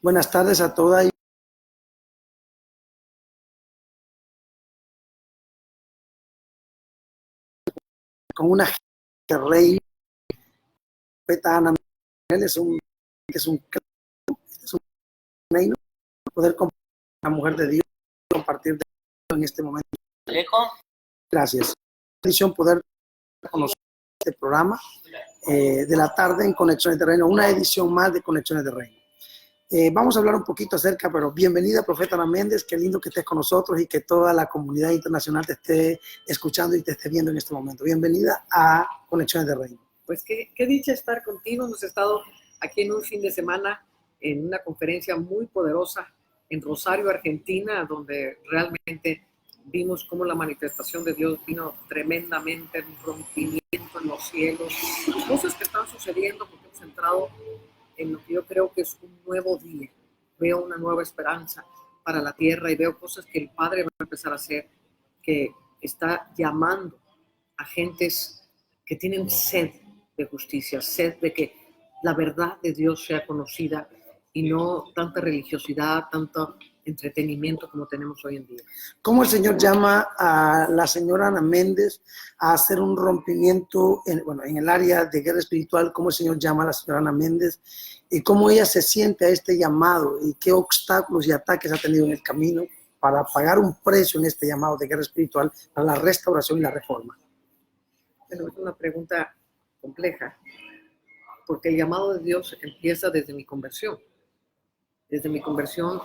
Buenas tardes a todas. Con una rey, Ana, él es un reino, poder compartir con la mujer de Dios, compartir de Dios en este momento. Gracias. Bendición poder conocer este programa de la tarde en Conexiones de Reino, una edición más de Conexiones de Reino. Vamos a hablar un poquito acerca, pero bienvenida, profeta Ana Méndez, qué lindo que estés con nosotros y que toda la comunidad internacional te esté escuchando y te esté viendo en este momento. Bienvenida a Conexiones de Reino. Pues qué dicha estar contigo. Hemos estado aquí en un fin de semana en una conferencia muy poderosa en Rosario, Argentina, donde realmente vimos cómo la manifestación de Dios vino tremendamente, un rompimiento en los cielos, cosas que están sucediendo porque hemos entrado en lo que yo creo que es un nuevo día. Veo una nueva esperanza para la tierra y veo cosas que el Padre va a empezar a hacer, que está llamando a gentes que tienen sed de justicia, sed de que la verdad de Dios sea conocida y no tanta religiosidad, tanto entretenimiento como tenemos hoy en día. ¿Cómo el Señor llama a la señora Ana Méndez a hacer un rompimiento en el área de guerra espiritual? ¿Cómo el Señor llama a la señora Ana Méndez? ¿Y cómo ella se siente a este llamado? ¿Y qué obstáculos y ataques ha tenido en el camino para pagar un precio en este llamado de guerra espiritual para la restauración y la reforma? Bueno, es una pregunta compleja, porque el llamado de Dios empieza desde mi conversión. Desde mi conversión,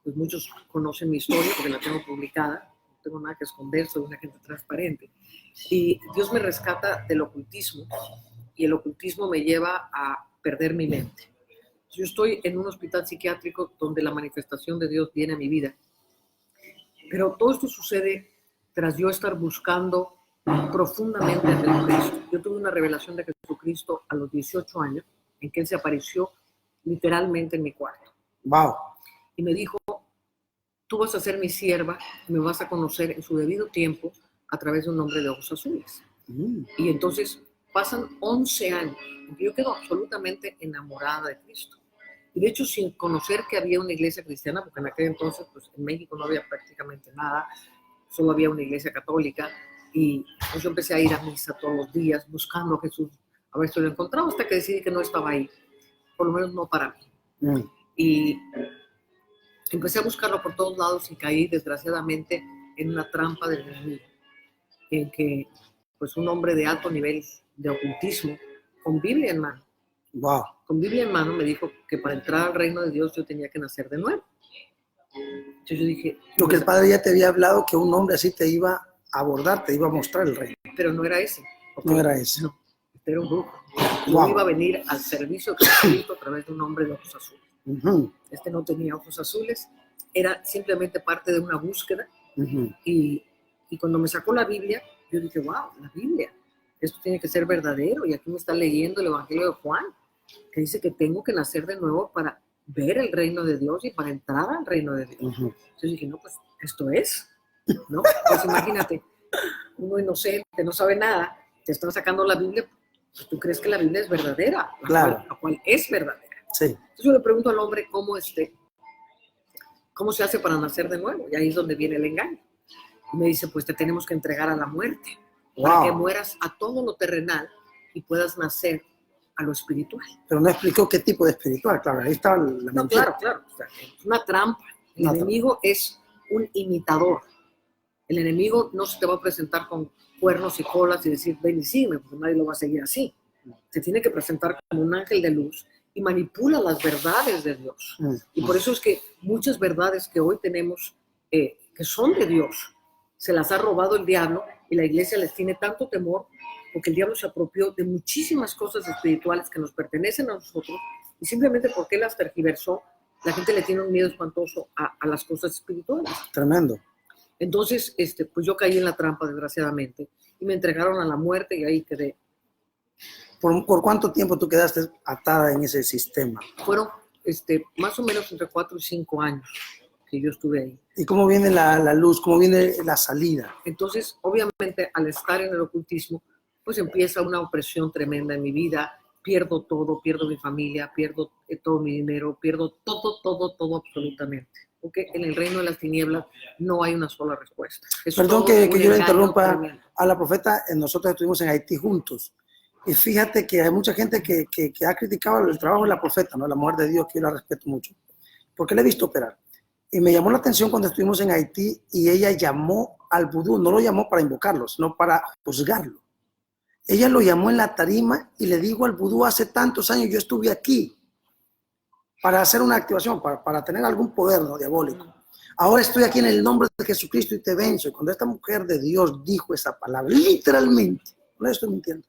pues muchos conocen mi historia porque la tengo publicada, no tengo nada que esconder, soy una gente transparente. Y Dios me rescata del ocultismo, y el ocultismo me lleva a perder mi mente. Yo estoy en un hospital psiquiátrico donde la manifestación de Dios viene a mi vida. Pero todo esto sucede tras yo estar buscando profundamente a Jesucristo. Yo tuve una revelación de Jesucristo a los 18 años, en que Él se apareció literalmente en mi cuarto. Wow. Y me dijo, tú vas a ser mi sierva, me vas a conocer en su debido tiempo a través de un hombre de ojos azules. Y entonces pasan 11 años, en que yo quedo absolutamente enamorada de Cristo. Y de hecho, sin conocer que había una iglesia cristiana, porque en aquel entonces, pues en México no había prácticamente nada, solo había una iglesia católica, y pues yo empecé a ir a misa todos los días, buscando a Jesús, a ver si lo encontraba, hasta que decidí que no estaba ahí, por lo menos no para mí. Y empecé a buscarlo por todos lados y caí, desgraciadamente, en una trampa del enemigo, en que pues un hombre de alto nivel de ocultismo, con Biblia en mano, con Biblia en mano, me dijo que para entrar al reino de Dios yo tenía que nacer de nuevo. Entonces yo dije... Lo que el Padre ya te había hablado, que un hombre así te iba a abordar, te iba a mostrar el reino. Pero no era ese. No era ese. No, este era un brujo. Yo iba a venir al servicio de Cristo a través de un hombre de ojos azules. Este no tenía ojos azules, era simplemente parte de una búsqueda. Y cuando me sacó la Biblia, yo dije, wow, la Biblia, esto tiene que ser verdadero. Y aquí me está leyendo el Evangelio de Juan, que dice que tengo que nacer de nuevo para ver el reino de Dios y para entrar al reino de Dios. Entonces dije, no, pues esto es, ¿no? Pues imagínate, uno inocente, no sabe nada, te están sacando la Biblia, pues tú crees que la Biblia es verdadera, la cual es verdadera. Sí. Entonces yo le pregunto al hombre cómo se hace para nacer de nuevo, y ahí es donde viene el engaño. Y me dice, pues te tenemos que entregar a la muerte, para que mueras a todo lo terrenal y puedas nacer a lo espiritual. Pero no explicó qué tipo de espiritual, claro, ahí está la mentira. No, claro, o sea, es una trampa. El enemigo es un imitador. El enemigo no se te va a presentar con cuernos y colas y decir, ven y sígueme, porque nadie lo va a seguir así. Se tiene que presentar como un ángel de luz y manipula las verdades de Dios. Y por eso es que muchas verdades que hoy tenemos, que son de Dios, se las ha robado el diablo, y la iglesia les tiene tanto temor porque el diablo se apropió de muchísimas cosas espirituales que nos pertenecen a nosotros, y simplemente porque él las tergiversó, la gente le tiene un miedo espantoso a las cosas espirituales. Tremendo. Entonces, pues yo caí en la trampa, desgraciadamente, y me entregaron a la muerte, y ahí quedé. ¿Por cuánto tiempo tú quedaste atada en ese sistema? Fueron más o menos entre 4 y 5 años que yo estuve ahí. ¿Y cómo viene la luz? ¿Cómo viene la salida? Entonces, obviamente, al estar en el ocultismo, pues empieza una opresión tremenda en mi vida. pierdo todo, pierdo mi familia, pierdo todo mi dinero, pierdo todo absolutamente. Porque en el reino de las tinieblas no hay una sola respuesta. Perdón que yo le interrumpa a la profeta. Nosotros estuvimos en Haití juntos. Y fíjate que hay mucha gente que ha criticado el trabajo de la profeta, ¿no? La mujer de Dios, que yo la respeto mucho, porque la he visto operar. Y me llamó la atención cuando estuvimos en Haití y ella llamó al vudú, no lo llamó para invocarlo, sino para juzgarlo. Ella lo llamó en la tarima y le dijo al vudú: hace tantos años yo estuve aquí para hacer una activación, para tener algún poder, ¿no?, diabólico. Ahora estoy aquí en el nombre de Jesucristo y te venzo. Y cuando esta mujer de Dios dijo esa palabra, literalmente, no estoy mintiendo,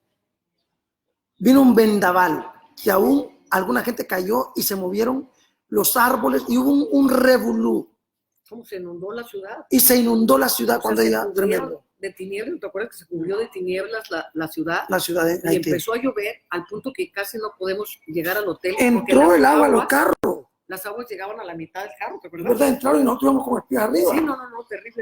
vino un vendaval que aún alguna gente cayó y se movieron los árboles y hubo un revolú. ¿Cómo se inundó la ciudad? Y se inundó la ciudad, o cuando sea, ella... Tremendo. De tinieblas, ¿te acuerdas que se cubrió de tinieblas la ciudad? La ciudad de Haití. Y empezó a llover al punto que casi no podemos llegar al hotel. Entró el agua a los carros. Las aguas llegaban a la mitad del carro, ¿te acuerdas? ¿Verdad? Entraron y nosotros íbamos como espías arriba. Sí, no,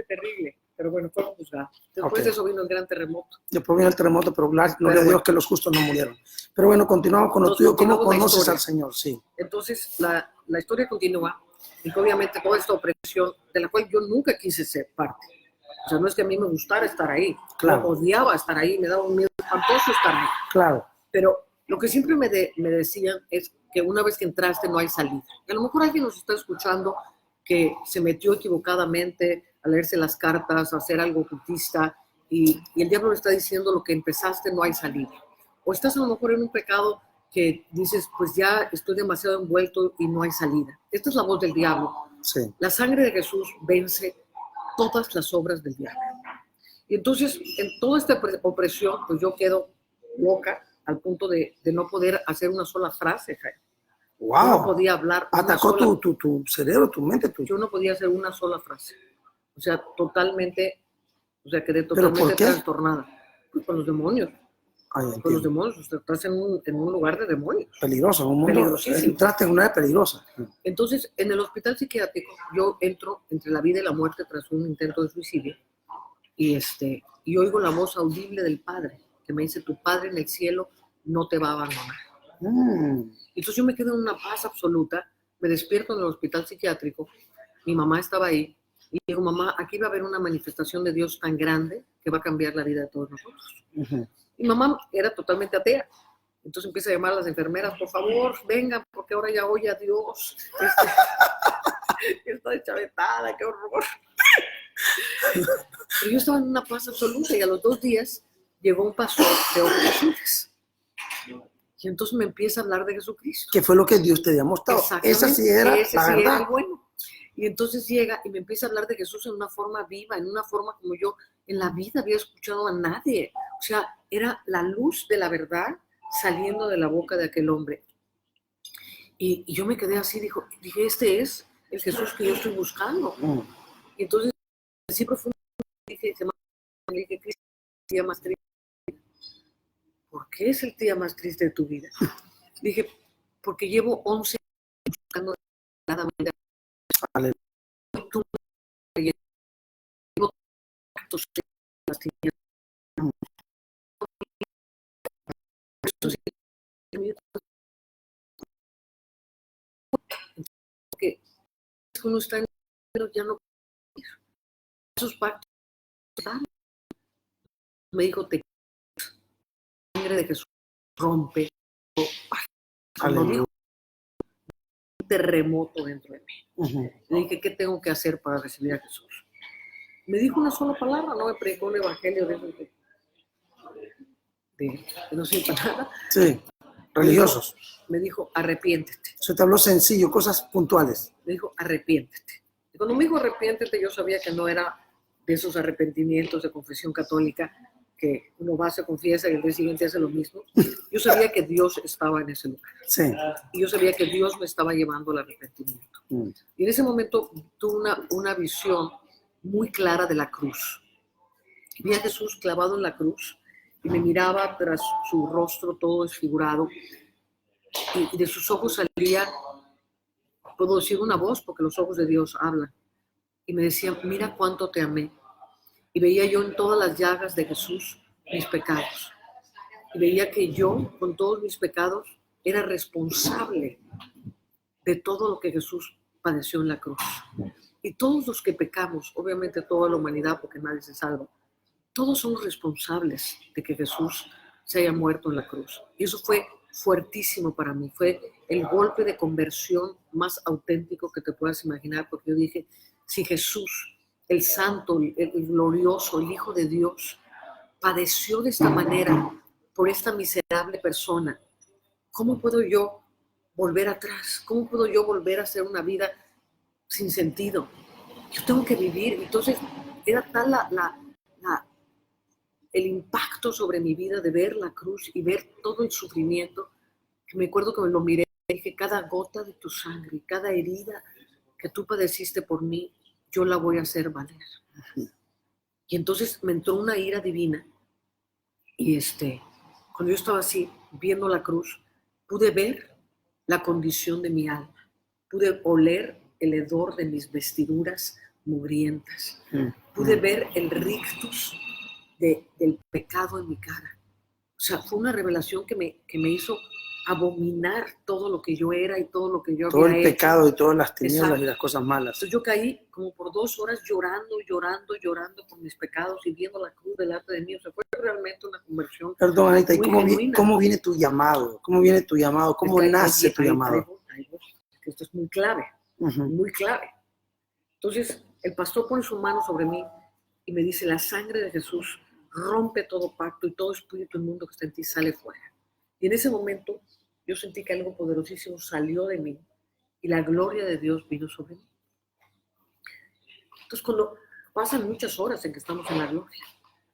terrible. Pero bueno, fueron juzgados. Después de eso vino el gran terremoto. Después vino el terremoto, pero gloria a Dios que los justos no murieron. Pero bueno, continuamos con lo tuyo. ¿Cómo conoces al Señor? Sí. Entonces, la historia continúa. Y obviamente toda esta opresión, de la cual yo nunca quise ser parte. O sea, no es que a mí me gustara estar ahí. Claro. Yo odiaba estar ahí, me daba un miedo espantoso estar ahí. Claro. Pero lo que siempre me decían es que una vez que entraste no hay salida. A lo mejor alguien nos está escuchando que se metió equivocadamente a leerse las cartas, a hacer algo ocultista, y el diablo le está diciendo: lo que empezaste no hay salida. O estás a lo mejor en un pecado que dices: pues ya estoy demasiado envuelto y no hay salida. Esta es la voz del diablo. Sí. La sangre de Jesús vence todas las obras del diablo. Y entonces, en toda esta opresión, pues yo quedo loca al punto de no poder hacer una sola frase, Jaime. Wow. Yo no podía hablar. Atacó tu cerebro, tu mente. Yo no podía hacer una sola frase. O sea, quedé totalmente trastornada. Pues con los demonios. Con los demonios. Usted estás en un lugar de demonios. Peligroso, un mundo. Entraste en una área peligrosa. Entonces, en el hospital psiquiátrico, yo entro entre la vida y la muerte tras un intento de suicidio. Y oigo la voz audible del Padre, que me dice: tu Padre en el cielo no te va a abandonar. Entonces yo me quedo en una paz absoluta, me despierto en el hospital psiquiátrico, mi mamá estaba ahí, y digo: mamá, aquí va a haber una manifestación de Dios tan grande que va a cambiar la vida de todos nosotros. Mi mamá era totalmente atea, entonces empieza a llamar a las enfermeras: por favor, vengan, porque ahora ya oye a Dios. Está deschavetada, qué horror. Pero yo estaba en una paz absoluta, y a los 2 días llegó un pastor de ojos azules. Y entonces me empieza a hablar de Jesucristo. Que fue lo que Dios te había mostrado. Esa sí era la verdad. Era el bueno. Y entonces llega y me empieza a hablar de Jesús en una forma viva, en una forma como yo en la vida había escuchado a nadie. O sea, era la luz de la verdad saliendo de la boca de aquel hombre. Y yo me quedé así, dije: este es el Jesús que yo estoy buscando. Y entonces, así profundamente, dije: Cristo es el día más triste. ¿Por qué es el día más triste de tu vida? Dije: porque llevo 11 años buscando nada más. Llevo actos las tinieblas. Que uno está en pero ya no esos pactos. Me dijo: te sangre de Jesús rompe. Un terremoto dentro de mí. Le dije: ¿qué tengo que hacer para recibir a Jesús? Me dijo una sola palabra, no me predicó un evangelio de no sirve para nada. Sí, religiosos. Me dijo: arrepiéntete. Se te habló sencillo, cosas puntuales. Me dijo: arrepiéntete. Y cuando me dijo arrepiéntete, yo sabía que no era de esos arrepentimientos de confesión católica que uno va, se confiesa y el día siguiente hace lo mismo. Yo sabía que Dios estaba en ese lugar. Sí. Y yo sabía que Dios me estaba llevando al arrepentimiento. Y en ese momento tuve una visión muy clara de la cruz. Vi a Jesús clavado en la cruz y me miraba tras su rostro todo desfigurado, y de sus ojos salía, puedo decir una voz porque los ojos de Dios hablan, y me decía: mira cuánto te amé. Y veía yo en todas las llagas de Jesús mis pecados. y veía que yo, con todos mis pecados, era responsable de todo lo que Jesús padeció en la cruz. Y todos los que pecamos, obviamente toda la humanidad, porque nadie se salva, todos somos responsables de que Jesús se haya muerto en la cruz. Y eso fue fuertísimo para mí. Fue el golpe de conversión más auténtico que te puedas imaginar, porque yo dije, si Jesús, el santo, el glorioso, el Hijo de Dios, padeció de esta manera por esta miserable persona, ¿cómo puedo yo volver atrás? ¿Cómo puedo yo volver a hacer una vida sin sentido? Yo tengo que vivir. Entonces, era tal el impacto sobre mi vida de ver la cruz y ver todo el sufrimiento, que me acuerdo que me lo miré y dije, cada gota de tu sangre, cada herida que tú padeciste por mí, yo la voy a hacer valer. Y entonces me entró una ira divina. Y cuando yo estaba así, viendo la cruz, pude ver la condición de mi alma. Pude oler el hedor de mis vestiduras mugrientas. Pude ver el rictus del pecado en mi cara. O sea, fue una revelación que me hizo abominar todo lo que yo era y todo lo que yo todo había hecho. Todo el pecado y todas las tinieblas. Exacto. Y las cosas malas. Entonces yo caí como por 2 horas llorando por mis pecados y viendo la cruz delante de mí. O sea, fue realmente una conversión. Perdón, Anita, ¿y cómo viene tu llamado? ¿Cómo viene tu llamado? ¿Cómo nace tu llamado? Esto es muy clave, muy clave. Entonces, el pastor pone su mano sobre mí y me dice, la sangre de Jesús rompe todo pacto y todo espíritu inmundo que está en ti sale fuera. Y en ese momento yo sentí que algo poderosísimo salió de mí y la gloria de Dios vino sobre mí. Entonces, cuando pasan muchas horas en que estamos en la gloria,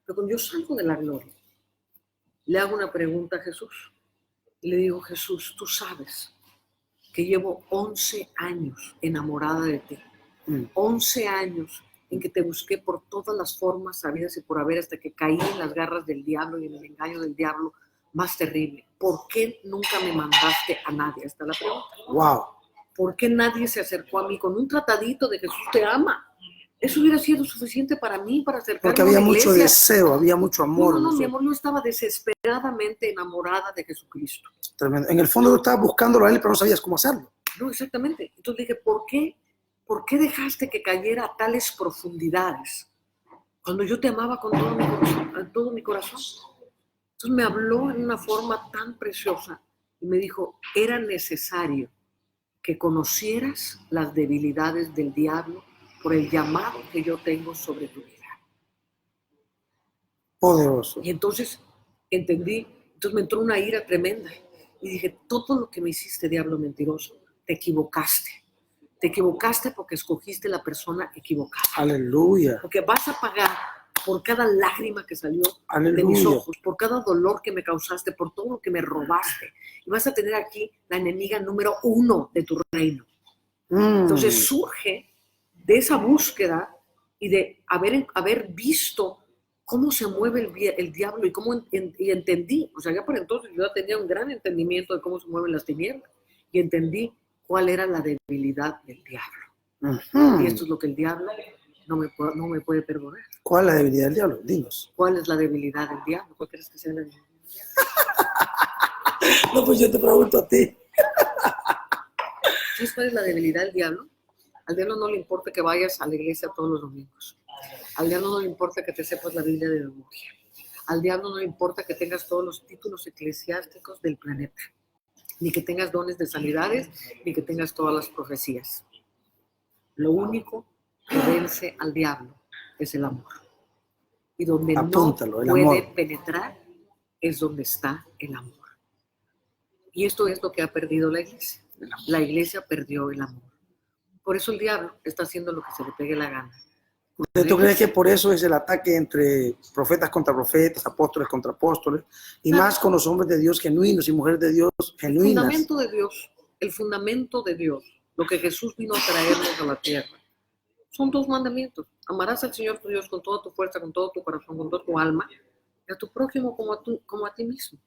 pero cuando yo salgo de la gloria, le hago una pregunta a Jesús y le digo, Jesús, tú sabes que llevo 11 años enamorada de ti, 11 años en que te busqué por todas las formas sabidas y por haber, hasta que caí en las garras del diablo y en el engaño del diablo más terrible. ¿Por qué nunca me mandaste a nadie? Esta es la pregunta. Wow. ¿Por qué nadie se acercó a mí con un tratadito de Jesús te ama? Eso hubiera sido suficiente para mí, para acercarme porque había a la iglesia. Mucho deseo, había mucho amor. No, mi amor, no estaba desesperadamente enamorada de Jesucristo. Tremendo. En el fondo tú estabas buscándolo a él, pero no sabías cómo hacerlo. No, exactamente. Entonces dije, ¿por qué dejaste que cayera a tales profundidades cuando yo te amaba con todo mi corazón? Entonces me habló en una forma tan preciosa y me dijo, era necesario que conocieras las debilidades del diablo por el llamado que yo tengo sobre tu vida. Poderoso. Y entonces entendí, entonces me entró una ira tremenda y dije, todo lo que me hiciste, diablo mentiroso, te equivocaste. Te equivocaste porque escogiste la persona equivocada. Aleluya. Porque vas a pagar por cada lágrima que salió Aleluya. De mis ojos, por cada dolor que me causaste, por todo lo que me robaste. Y vas a tener aquí la enemiga número 1 de tu reino. Entonces surge de esa búsqueda y de haber visto cómo se mueve el diablo y entendí. O sea, ya por entonces yo ya tenía un gran entendimiento de cómo se mueven las tinieblas. Y entendí cuál era la debilidad del diablo. Y esto es lo que el diablo no me puede perdonar. ¿Cuál es la debilidad del diablo? Dinos. ¿Cuál es la debilidad del diablo? ¿Cuál crees que sea la debilidad del diablo? No, pues yo te pregunto a ti. ¿Sabes cuál es la debilidad del diablo? Al diablo no le importa que vayas a la iglesia todos los domingos. Al diablo no le importa que te sepas la Biblia de memoria. Al diablo no le importa que tengas todos los títulos eclesiásticos del planeta. Ni que tengas dones de sanidades, ni que tengas todas las profecías. Lo único que vence al diablo es el amor. Y donde apúntalo, no puede amor. penetrar es donde está el amor. Y esto es lo que ha perdido la iglesia. La iglesia perdió el amor. Por eso el diablo está haciendo lo que se le pegue la gana. ¿Tú crees que por eso es el ataque entre profetas contra profetas, apóstoles contra apóstoles, y más con los hombres de Dios genuinos y mujeres de Dios genuinas? El fundamento de Dios, lo que Jesús vino a traernos a la tierra, son 2 mandamientos. Amarás al Señor tu Dios con toda tu fuerza, con todo tu corazón, con toda tu alma, y a tu prójimo como a ti mismo.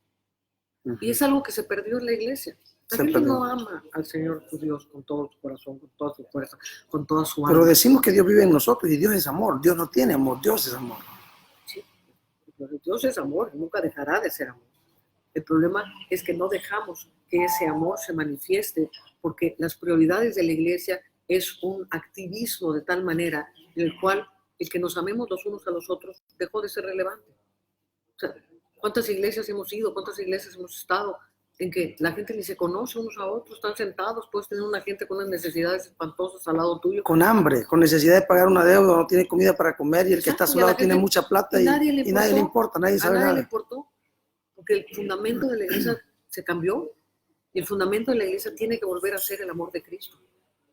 Y es algo que se perdió en la iglesia. La gente no ama al Señor tu Dios con todo su corazón, con toda su fuerza, con toda su alma. Pero decimos que Dios vive en nosotros y Dios es amor. Dios no tiene amor, Dios es amor. Sí, Dios es amor, nunca dejará de ser amor. El problema es que no dejamos que ese amor se manifieste, porque las prioridades de la iglesia es un activismo de tal manera en el cual el que nos amemos los unos a los otros dejó de ser relevante. O sea, ¿cuántas iglesias hemos ido? ¿Cuántas iglesias hemos estado en que la gente ni se conoce unos a otros? Están sentados, puedes tener una gente con unas necesidades espantosas al lado tuyo. Con hambre, con necesidad de pagar una deuda, no tiene comida para comer y el que está a su lado tiene mucha plata y nadie le importa, nadie sabe nada. A nadie le importó, porque el fundamento de la iglesia se cambió y el fundamento de la iglesia tiene que volver a ser el amor de Cristo.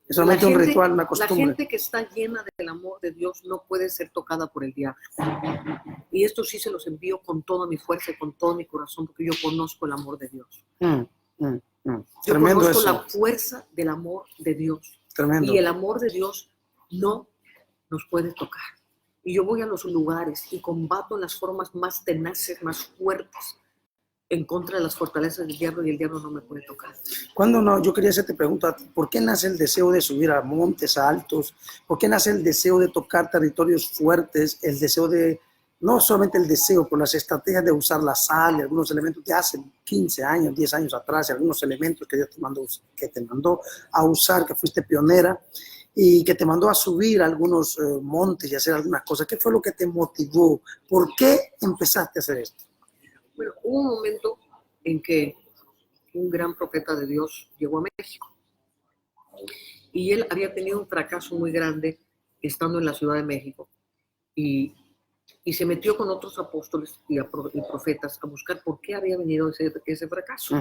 Es solamente un ritual, una costumbre. La gente que está llena del amor de Dios no puede ser tocada por el diablo. Y esto sí se los envío con toda mi fuerza y con todo mi corazón, porque yo conozco el amor de Dios. Yo Tremendo conozco eso. la fuerza del amor de Dios. Tremendo. Y el amor de Dios no nos puede tocar. Y yo voy a los lugares y combato en las formas más tenaces, más fuertes, en contra de las fortalezas del diablo, y el diablo no me puede tocar. ¿Cuándo no? Yo quería hacerte pregunta, ¿por qué nace el deseo de subir a montes altos? ¿Por qué nace el deseo de tocar territorios fuertes? El deseo de, no solamente el deseo, pero las estrategias de usar la sal y algunos elementos de hace 15 años, 10 años atrás, y algunos elementos que Dios te mandó a usar, que fuiste pionera y que te mandó a subir a algunos montes y hacer algunas cosas. ¿Qué fue lo que te motivó? ¿Por qué empezaste a hacer esto? Bueno, hubo un momento en que un gran profeta de Dios llegó a México y él había tenido un fracaso muy grande estando en la Ciudad de México y se metió con otros apóstoles y profetas a buscar por qué había venido ese fracaso.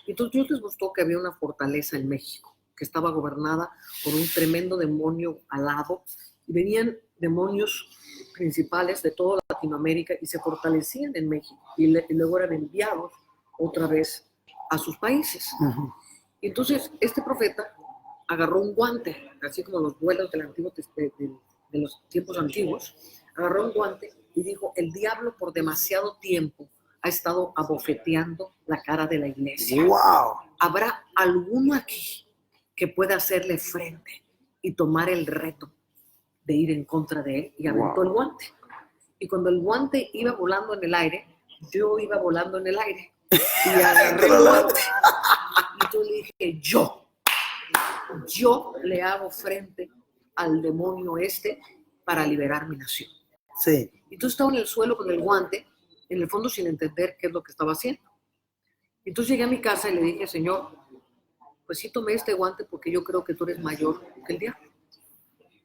Entonces Dios les mostró que había una fortaleza en México que estaba gobernada por un tremendo demonio alado, y venían demonios principales de toda Latinoamérica y se fortalecían en México y luego eran enviados otra vez a sus países. Y entonces este profeta agarró un guante, así como los vuelos del antiguo, de los tiempos antiguos, agarró un guante y dijo: el diablo por demasiado tiempo ha estado abofeteando la cara de la iglesia. ¡Wow! ¿Habrá alguno aquí que pueda hacerle frente y tomar el reto de ir en contra de él? Y aventó el guante. Y cuando el guante iba volando en el aire, yo iba volando en el aire. Y agarré el guante. Y yo le dije: yo le hago frente al demonio para liberar mi nación. Sí. Entonces estaba en el suelo con el guante, en el fondo sin entender qué es lo que estaba haciendo. Entonces llegué a mi casa y le dije: Señor, pues sí tomé este guante porque yo creo que tú eres mayor que el diablo.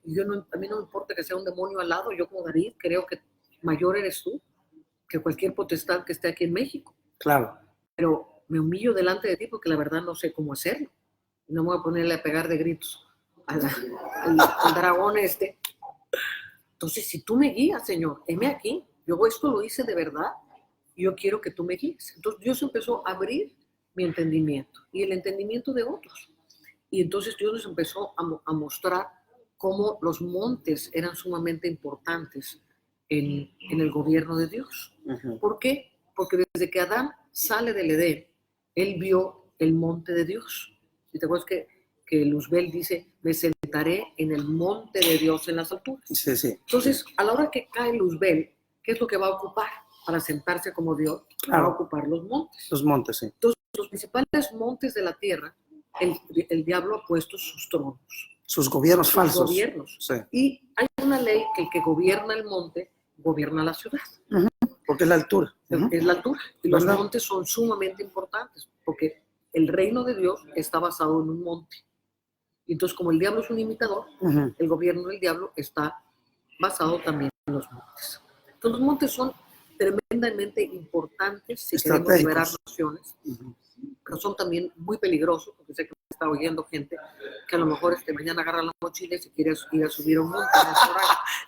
Y a mí no me importa que sea un demonio al lado, yo como David creo que mayor eres tú que cualquier potestad que esté aquí en México. Claro. Pero me humillo delante de ti porque la verdad no sé cómo hacerlo. No me voy a ponerle a pegar de gritos al dragón Entonces, si tú me guías, Señor, heme aquí. Yo esto lo hice de verdad y yo quiero que tú me guíes. Entonces Dios empezó a abrir mi entendimiento y el entendimiento de otros. Y entonces Dios nos empezó a mostrar cómo los montes eran sumamente importantes en el gobierno de Dios. ¿Por qué? Porque desde que Adán sale del Edén, él vio el monte de Dios. ¿Y te acuerdas que Luzbel dice: me sentaré en el monte de Dios en las alturas? Sí, sí. Entonces, a la hora que cae Luzbel, ¿qué es lo que va a ocupar para sentarse como Dios? Claro. Va a ocupar los montes. Los montes, sí. Entonces, los principales montes de la tierra, el diablo ha puesto sus tronos. Sus gobiernos falsos. Gobiernos. Sí. Y hay una ley que el que gobierna el monte, gobierna la ciudad. Porque es la altura. Es la altura. Y los montes son sumamente importantes, porque el reino de Dios está basado en un monte. Y entonces, como el diablo es un imitador, el gobierno del diablo está basado también en los montes. Entonces, los montes son tremendamente importantes si queremos liberar naciones, pero son también muy peligrosos, porque sé que me está oyendo gente que a lo mejor mañana agarra la mochila y se quiere ir a subir a un monte.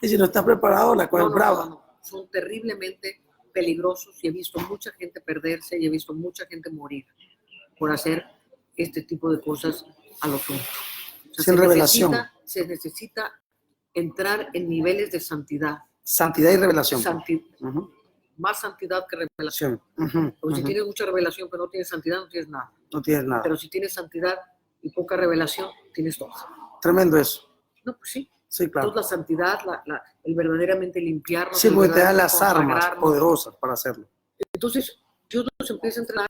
Y si no está preparado, la cosa es brava. No. Son terriblemente peligrosos y he visto mucha gente perderse y he visto mucha gente morir por hacer este tipo de cosas a lo tonto. O sea, sin revelación. Se necesita entrar en niveles de santidad. Santidad y revelación. Más santidad que revelación. Porque si tienes mucha revelación pero no tienes santidad, no tienes nada. No tienes nada. Pero si tienes santidad y poca revelación, tienes todo. Tremendo eso. No, pues sí. Sí, claro. Entonces la santidad, el verdaderamente limpiarnos. Sí, porque te dan las armas poderosas para hacerlo. Entonces, Dios nos empieza a entrenar.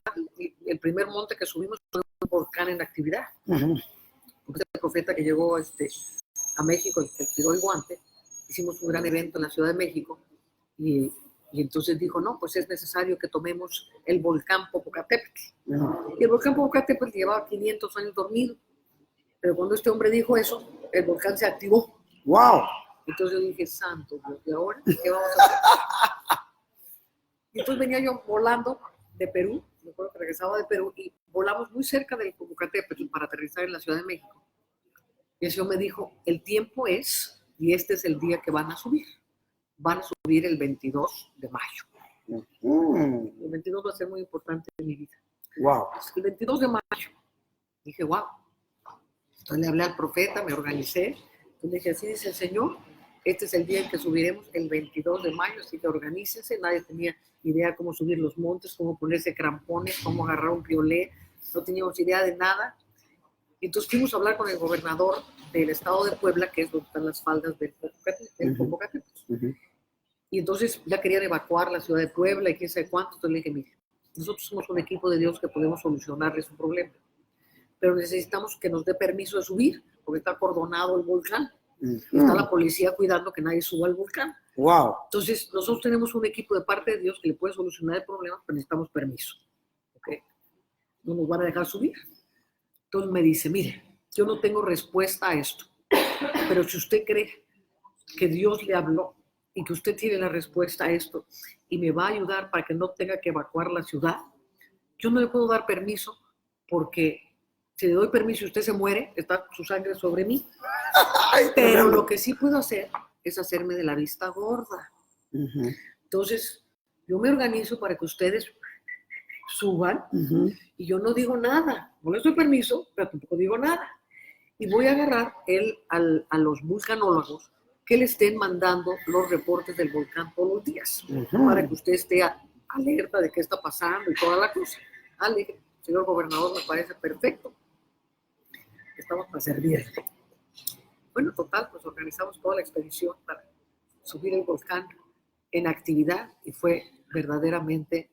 El primer monte que subimos fue un volcán en actividad. Porque el profeta que llegó a México, el que tiró el guante, hicimos un gran evento en la Ciudad de México y entonces dijo, no, pues es necesario que tomemos el volcán Popocatépetl. Y el volcán Popocatépetl llevaba 500 años dormido, pero cuando este hombre dijo eso, el volcán se activó. ¡Wow! Entonces yo dije, santo Dios, ¿y ahora qué vamos a hacer? Y entonces venía yo volando de Perú, me acuerdo que regresaba de Perú, y volamos muy cerca del Popocatépetl para aterrizar en la Ciudad de México. Y el Señor me dijo, el tiempo es, y este es el día que van a subir. Van a subir el 22 de mayo. El 22 va a ser muy importante en mi vida. Wow. El 22 de mayo. Dije, wow. Entonces le hablé al profeta, me organicé. Entonces le dije, así dice el Señor, este es el día en que subiremos el 22 de mayo, así que organícense. Nadie tenía idea cómo subir los montes, cómo ponerse crampones, cómo agarrar un piolet. No teníamos idea de nada. Entonces fuimos a hablar con el gobernador del estado de Puebla, que es donde están las faldas del Popocatépetl. Y entonces ya querían evacuar la ciudad de Puebla y quién sabe cuánto. Entonces le dije, mire, nosotros somos un equipo de Dios que podemos solucionarle su problema, pero necesitamos que nos dé permiso de subir, porque está acordonado el volcán. Está la policía cuidando que nadie suba al volcán. Wow. Entonces nosotros tenemos un equipo de parte de Dios que le puede solucionar el problema, pero necesitamos permiso. ¿Okay? No nos van a dejar subir. Entonces me dice, mire, yo no tengo respuesta a esto, pero si usted cree que Dios le habló y que usted tiene la respuesta a esto y me va a ayudar para que no tenga que evacuar la ciudad, yo no le puedo dar permiso porque si le doy permiso y usted se muere, está su sangre sobre mí. Pero lo que sí puedo hacer es hacerme de la vista gorda. Entonces, yo me organizo para que ustedes suban y yo no digo nada. No les doy permiso, pero tampoco digo nada. Y voy a agarrar a los vulcanólogos que le estén mandando los reportes del volcán todos los días para que usted esté alerta de qué está pasando y toda la cosa. Le dije, señor gobernador, me parece perfecto. Estamos para servirle. Bueno, total, pues organizamos toda la expedición para subir el volcán en actividad y fue verdaderamente,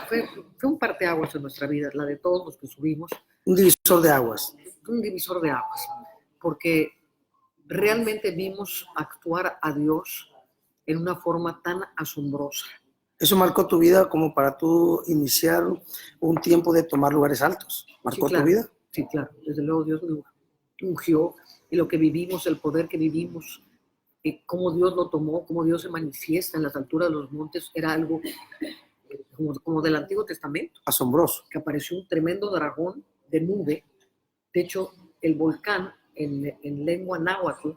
fue un parteaguas en nuestra vida, la de todos los que subimos. Un divisor de aguas. Un divisor de aguas, porque realmente vimos actuar a Dios en una forma tan asombrosa. Eso marcó tu vida como para tú iniciar un tiempo de tomar lugares altos. ¿Marcó tu vida? Sí, claro. Desde luego Dios nos ungió y lo que vivimos, el poder que vivimos, cómo Dios lo tomó, cómo Dios se manifiesta en las alturas de los montes, era algo como del Antiguo Testamento. Asombroso. Que apareció un tremendo dragón de nube. De hecho, el volcán en lengua náhuatl,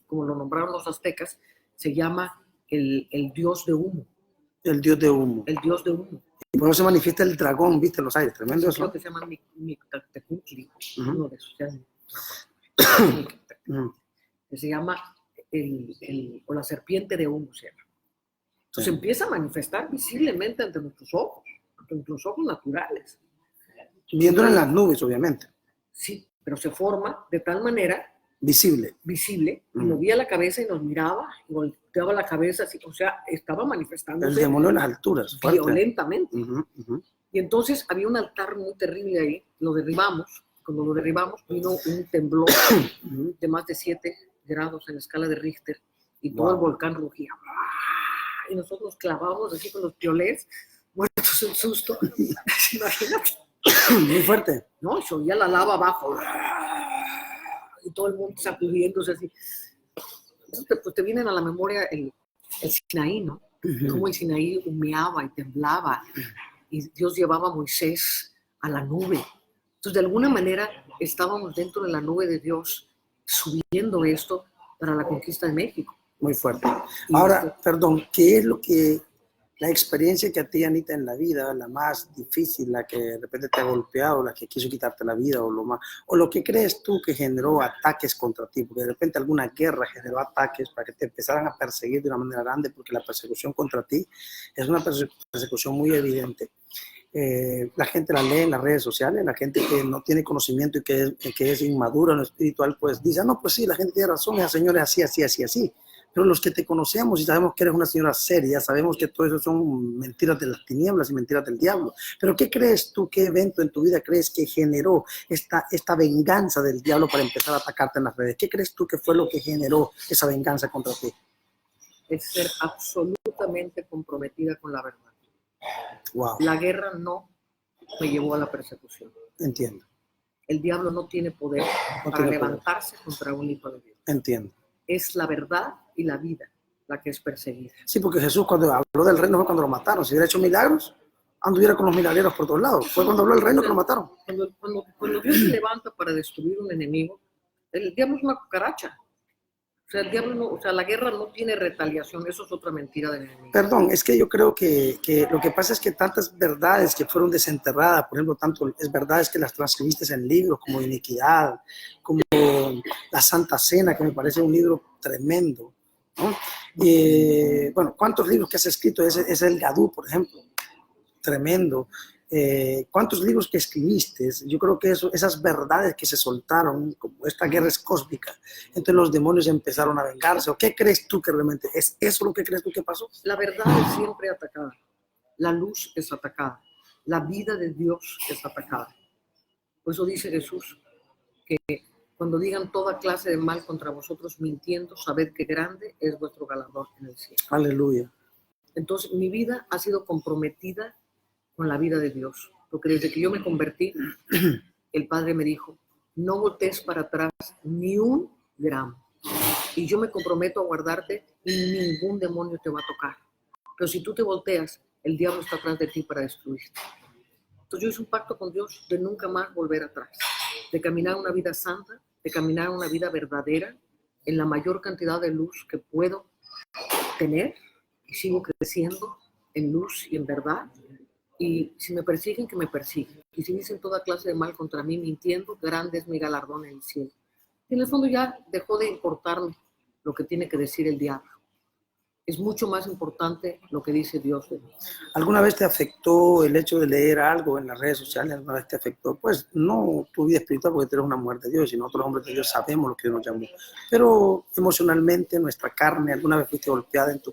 como lo nombraron los aztecas, se llama el dios de humo. El dios de humo. El dios de humo. Y por eso se manifiesta el dragón, viste, en los aires, tremendo eso. Creo que se llama Mictlantecuhtli, uno de esos. Que se llama o la serpiente de humo, se llama. Entonces empieza a manifestar visiblemente ante nuestros ojos naturales. Viéndolo en las nubes, obviamente. Sí, pero se forma de tal manera visible, y movía la cabeza y nos miraba, y volteaba la cabeza, así, o sea, estaba manifestándose. El demonio en las alturas, violentamente. Y entonces había un altar muy terrible ahí, lo derribamos. Cuando lo derribamos vino un temblor de más de 7 grados en la escala de Richter y todo el volcán rugía. Y nosotros clavamos así con los piolets, muertos en susto. Imagínate. Muy fuerte. No, se oía la lava abajo. Y todo el mundo sacudiéndose así. Entonces, pues te vienen a la memoria el Sinaí, ¿no? Cómo el Sinaí humeaba y temblaba. Y Dios llevaba a Moisés a la nube. Entonces, de alguna manera, estábamos dentro de la nube de Dios, subiendo esto para la conquista de México. Muy fuerte. Ahora, perdón, ¿qué es la experiencia que a ti, Anita, en la vida, la más difícil, la que de repente te ha golpeado, la que quiso quitarte la vida, o lo que crees tú que generó ataques contra ti? Porque de repente alguna guerra generó ataques para que te empezaran a perseguir de una manera grande, porque la persecución contra ti es una persecución muy evidente. La gente la lee en las redes sociales, la gente que no tiene conocimiento y que es inmadura en lo espiritual, pues dice, no, pues sí, la gente tiene razón, esa señora es así. pero los que te conocemos y sabemos que eres una señora seria, sabemos que todo eso son mentiras de las tinieblas y mentiras del diablo. Pero ¿qué crees tú, qué evento en tu vida crees que generó esta venganza del diablo para empezar a atacarte en las redes? ¿Qué crees tú que fue lo que generó esa venganza contra ti? Es ser absolutamente comprometida con la verdad. Wow. La guerra no me llevó a la persecución. Entiendo. El diablo no tiene poder para levantarse contra un hijo de Dios. Entiendo. Es la verdad y la vida la que es perseguida. Sí, porque Jesús cuando habló del reino fue cuando lo mataron. Si hubiera hecho milagros, anduviera con los milagreros por todos lados. Fue cuando habló del reino que lo mataron. Cuando Dios se levanta para destruir un enemigo, el diablo es una cucaracha. O sea, el diablo no, o sea, la guerra no tiene retaliación, eso es otra mentira del enemigo. Perdón, es que yo creo que lo que pasa es que tantas verdades que fueron desenterradas, por ejemplo, tanto es verdades que las transcribiste en libros como Iniquidad, como La Santa Cena, que me parece un libro tremendo, ¿no? Bueno, ¿cuántos libros que has escrito? Es el Gadú, por ejemplo, tremendo. ¿Cuántos libros que escribiste? Yo creo que esas verdades que se soltaron, como esta guerra es cósmica, entonces los demonios empezaron a vengarse. ¿O qué crees tú que realmente es eso lo que crees tú que pasó? La verdad es siempre atacada, la luz es atacada, la vida de Dios es atacada. Por eso dice Jesús que cuando digan toda clase de mal contra vosotros mintiendo, sabed que grande es vuestro galardón en el cielo. Aleluya. Entonces mi vida ha sido comprometida con la vida de Dios, porque desde que yo me convertí, el Padre me dijo, no voltees para atrás ni un gramo, y yo me comprometo a guardarte y ningún demonio te va a tocar, pero si tú te volteas, el diablo está atrás de ti para destruirte. Entonces yo hice un pacto con Dios de nunca más volver atrás, de caminar una vida santa, de caminar una vida verdadera, en la mayor cantidad de luz que puedo tener, y sigo creciendo en luz y en verdad. Y si me persiguen, que me persiguen. Y si dicen toda clase de mal contra mí mintiendo, grande es mi galardón en el cielo. Y en el fondo ya dejó de importarme lo que tiene que decir el diablo. Es mucho más importante lo que dice Dios de mí. ¿Alguna vez te afectó el hecho de leer algo en las redes sociales? ¿Alguna vez te afectó? Pues no tu vida espiritual, porque tú eres una mujer de Dios, y nosotros los hombres de Dios sabemos lo que Dios nos llamó. Pero emocionalmente, nuestra carne, ¿alguna vez fuiste golpeada en tu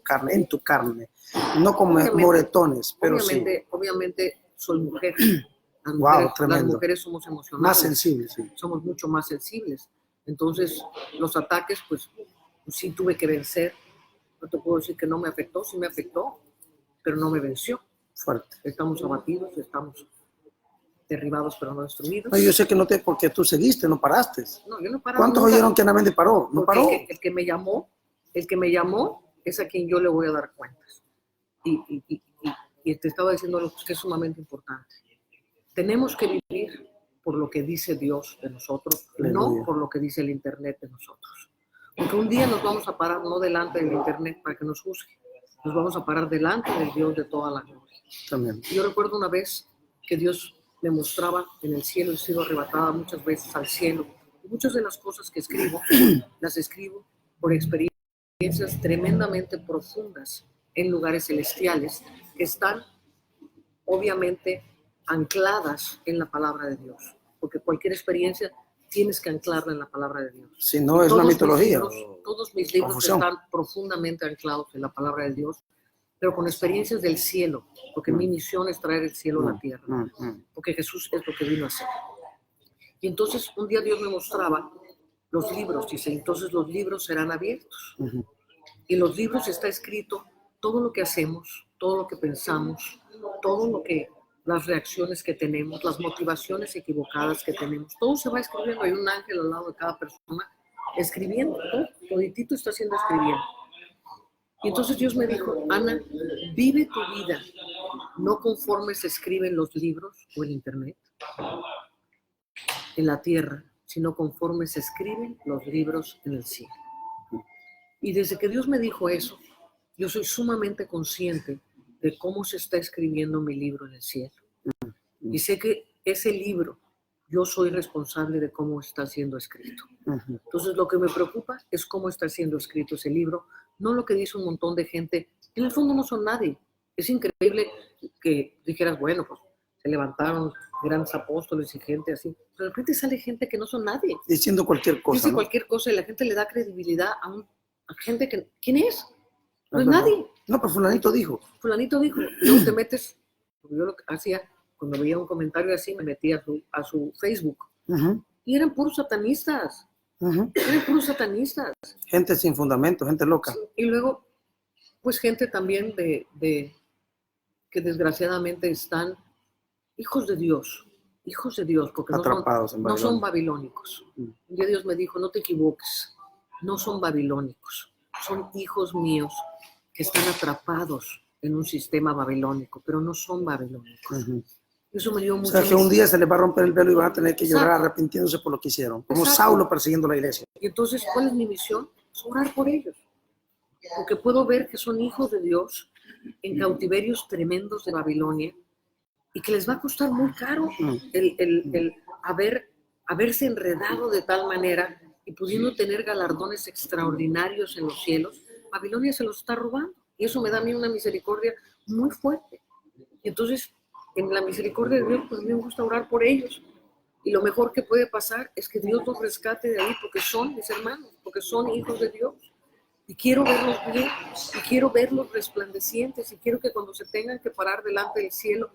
carne? No como moretones, pero Obviamente soy mujer. Las mujeres somos emocionales. Más sensibles, sí. Somos mucho más sensibles. Entonces, los ataques, pues sí tuve que vencer. No te puedo decir que no me afectó, sí me afectó, pero no me venció. Fuerte. Estamos abatidos, estamos derribados, pero no destruidos. No, yo sé que no te, porque tú seguiste, no paraste. No, yo no paré. ¿Cuántos oyeron que Anamente paró? No paró. El que me llamó es a quien yo le voy a dar cuentas. Y te estaba diciendo algo que es sumamente importante. Tenemos que vivir por lo que dice Dios de nosotros, no por lo que dice el Internet de nosotros. Porque un día nos vamos a parar no delante del Internet para que nos juzgue, nos vamos a parar delante del Dios de toda la gloria. También. Yo recuerdo una vez que Dios me mostraba en el cielo, he sido arrebatada muchas veces al cielo. Y muchas de las cosas que escribo, las escribo por experiencias tremendamente profundas en lugares celestiales que están obviamente ancladas en la palabra de Dios. Porque cualquier experiencia tienes que anclarla en la palabra de Dios. Si no, es una mitología. Todos mis libros están profundamente anclados en la palabra de Dios, pero con experiencias del cielo, porque mi misión es traer el cielo a la tierra, porque Jesús es lo que vino a hacer. Y entonces un día Dios me mostraba los libros, dice, entonces los libros serán abiertos. Y en los libros está escrito todo lo que hacemos, todo lo que pensamos, todo lo que las reacciones que tenemos, las motivaciones equivocadas que tenemos, todo se va escribiendo. Hay un ángel al lado de cada persona escribiendo, toditito está haciendo escribiendo. Y entonces Dios me dijo, Ana, vive tu vida, no conforme se escribe en los libros o en internet, en la tierra, sino conforme se escriben los libros en el cielo. Y desde que Dios me dijo eso, yo soy sumamente consciente de cómo se está escribiendo mi libro en el cielo. Y sé que ese libro, yo soy responsable de cómo está siendo escrito. Entonces, lo que me preocupa es cómo está siendo escrito ese libro, no lo que dice un montón de gente. En el fondo no son nadie. Es increíble que dijeras, bueno, pues se levantaron grandes apóstoles y gente así. Pero de repente sale gente que no son nadie. Diciendo cualquier cosa. Dice cualquier cosa y la gente le da credibilidad a un gente que, ¿quién es? No es nadie. No, pero fulanito dijo. Fulanito dijo. Luego te metes, porque yo lo que hacía, cuando veía un comentario así, me metía a su Facebook. Y eran puros satanistas. Eran puros satanistas. Gente sin fundamento, gente loca. Sí, y luego, pues gente también que desgraciadamente están hijos de Dios, porque atrapados no son babilónicos. Un día Dios me dijo, no te equivoques, no son babilónicos, son hijos míos que están atrapados en un sistema babilónico, pero no son babilónicos. Eso me dio mucho. O sea, que un día se les va a romper el velo y van a tener que llorar arrepintiéndose por lo que hicieron, como Saulo persiguiendo la iglesia. Y entonces, ¿cuál es mi misión? Es orar por ellos, porque puedo ver que son hijos de Dios en cautiverios tremendos de Babilonia, y que les va a costar muy caro el haberse enredado de tal manera y pudiendo tener galardones extraordinarios en los cielos. Babilonia se los está robando, y eso me da a mí una misericordia muy fuerte. Y entonces, en la misericordia de Dios, pues me gusta orar por ellos. Y lo mejor que puede pasar es que Dios los rescate de ahí, porque son mis hermanos, porque son hijos de Dios. Y quiero verlos bien, y quiero verlos resplandecientes, y quiero que cuando se tengan que parar delante del cielo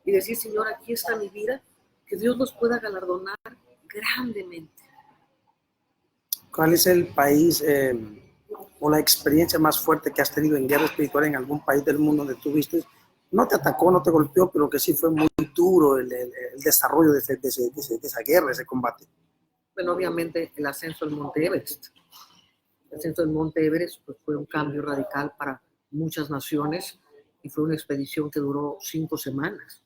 y decir, Señor, aquí está mi vida, que Dios los pueda galardonar grandemente. ¿Cuál es el país o la experiencia más fuerte que has tenido en guerra espiritual en algún país del mundo donde tú viste? No te atacó, no te golpeó, pero que sí fue muy duro el desarrollo de esa guerra, ese combate. Bueno, obviamente el ascenso al Monte Everest. El ascenso del Monte Everest pues, fue un cambio radical para muchas naciones y fue una expedición que duró 5 semanas,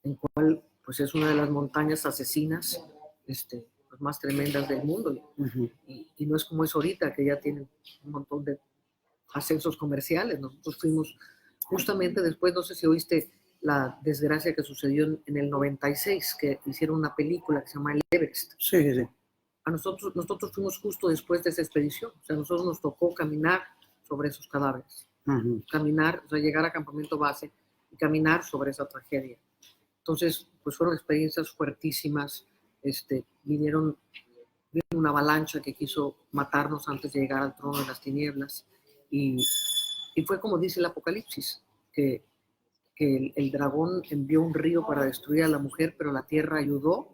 en cual pues es una de las montañas asesinas pues, más tremendas del mundo. Y no es como es ahorita, que ya tienen un montón de ascensos comerciales. Nosotros fuimos justamente después, no sé si oíste la desgracia que sucedió en el 96, que hicieron una película que se llama El Everest. Sí, sí. Nosotros fuimos justo después de esa expedición. O sea, a nosotros nos tocó caminar sobre esos cadáveres. Caminar, o sea, llegar a campamento base y caminar sobre esa tragedia. Entonces, pues fueron experiencias fuertísimas. Vinieron una avalancha que quiso matarnos antes de llegar al trono de las tinieblas. Y fue como dice el Apocalipsis, que el dragón envió un río para destruir a la mujer, pero la tierra ayudó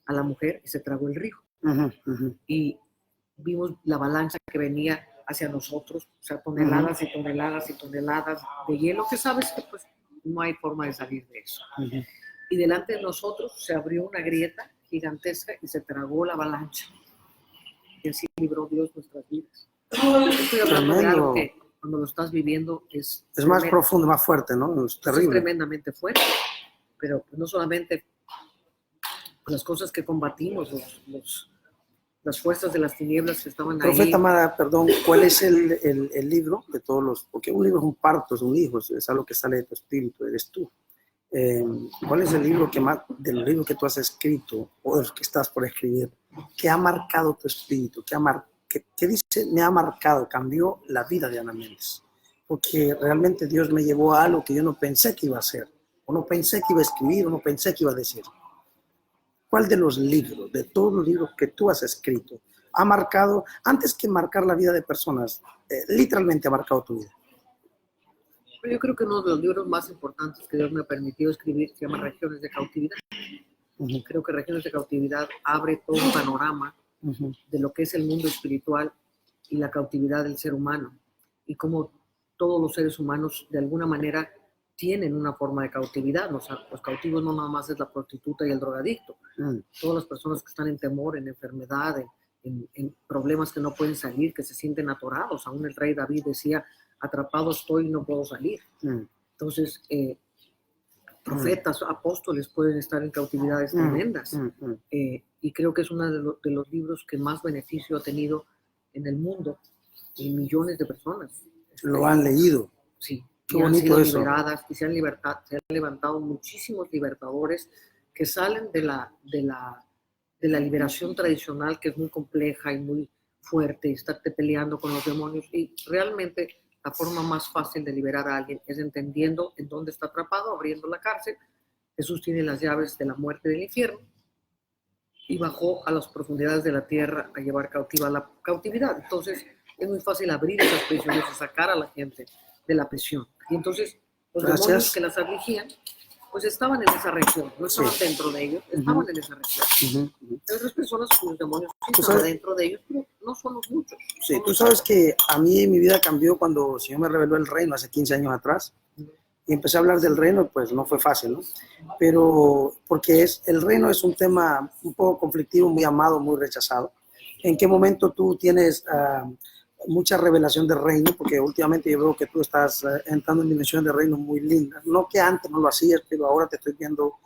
a la mujer y se tragó el río. Y vimos la avalancha que venía hacia nosotros, o sea, toneladas y toneladas y toneladas de hielo, que sabes que pues no hay forma de salir de eso. Y delante de nosotros se abrió una grieta gigantesca y se tragó la avalancha. Y así libró Dios nuestras vidas. Estoy hablando de algo que cuando lo estás viviendo es más profundo, más fuerte, ¿no? Es terrible. Es tremendamente fuerte. Pero no solamente las cosas que combatimos, las fuerzas de las tinieblas que estaban ahí. Profeta Mara, perdón, ¿cuál es el libro de todos los? Porque un libro es un parto, es un hijo, es algo que sale de tu espíritu, eres tú. ¿Cuál es el libro que más, de los libros que tú has escrito o de los que estás por escribir, que ha marcado tu espíritu, que dice, me ha marcado, cambió la vida de Ana Méndez? Porque realmente Dios me llevó a algo que yo no pensé que iba a hacer, o no pensé que iba a escribir, o no pensé que iba a decir. ¿Cuál de los libros, de todos los libros que tú has escrito, ha marcado, antes que marcar la vida de personas, literalmente ha marcado tu vida? Yo creo que uno de los libros más importantes que Dios me ha permitido escribir se llama Regiones de Cautividad. Creo que Regiones de Cautividad abre todo un panorama de lo que es el mundo espiritual y la cautividad del ser humano, y cómo todos los seres humanos de alguna manera tienen una forma de cautividad. Los cautivos no nada más es la prostituta y el drogadicto. Todas las personas que están en temor, en enfermedad, en problemas que no pueden salir, que se sienten atorados. Aún el rey David decía, atrapado estoy y no puedo salir. Entonces, profetas, apóstoles pueden estar en cautividades tremendas. Y creo que es uno de los libros que más beneficio ha tenido en el mundo, y millones de personas. Lo han leído. Sí. Qué y bonito han sido eso. liberadas, y se han levantado muchísimos libertadores que salen de la liberación tradicional, que es muy compleja y muy fuerte, y estarte peleando con los demonios. Y realmente la forma más fácil de liberar a alguien es entendiendo en dónde está atrapado, abriendo la cárcel. Jesús tiene las llaves de la muerte y del infierno, y bajó a las profundidades de la tierra a llevar cautiva la cautividad. Entonces, es muy fácil abrir esas prisiones y sacar a la gente de la prisión. Y entonces los demonios que las afligían, pues estaban en esa región, no estaban dentro de ellos, estaban en esa región. Hay otras personas cuyos demonios sí estaban dentro de ellos, pero no son los muchos. Sí, tú sabes que a mí mi vida cambió cuando el Señor me reveló el reino hace 15 años atrás. Y empecé a hablar del reino, pues no fue fácil, ¿no? Pero porque el reino es un tema un poco conflictivo, muy amado, muy rechazado. ¿En qué momento tú tienes mucha revelación del reino? Porque últimamente yo veo que tú estás entrando en dimensiones de reino muy lindas. No que antes no lo hacías, pero ahora te estoy viendo.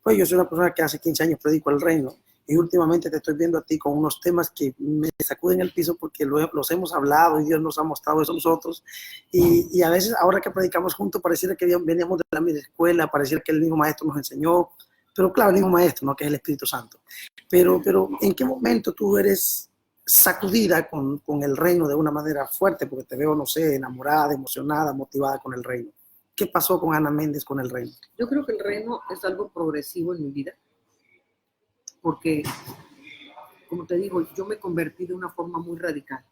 Pues yo soy una persona que hace 15 años predico el reino. Y últimamente te estoy viendo a ti con unos temas que me sacuden el piso porque los hemos hablado y Dios nos ha mostrado eso a nosotros. Y a veces, ahora que predicamos juntos, pareciera que veníamos de la misma escuela, pareciera que el mismo maestro nos enseñó. Pero claro, el mismo maestro, ¿no? Que es el Espíritu Santo. Pero ¿en qué momento tú eres sacudida con el reino de una manera fuerte? Porque te veo, no sé, enamorada, emocionada, motivada con el reino. ¿Qué pasó con Ana Méndez con el reino? Yo creo que el reino es algo progresivo en mi vida. Porque, como te digo, yo me convertí de una forma muy radical.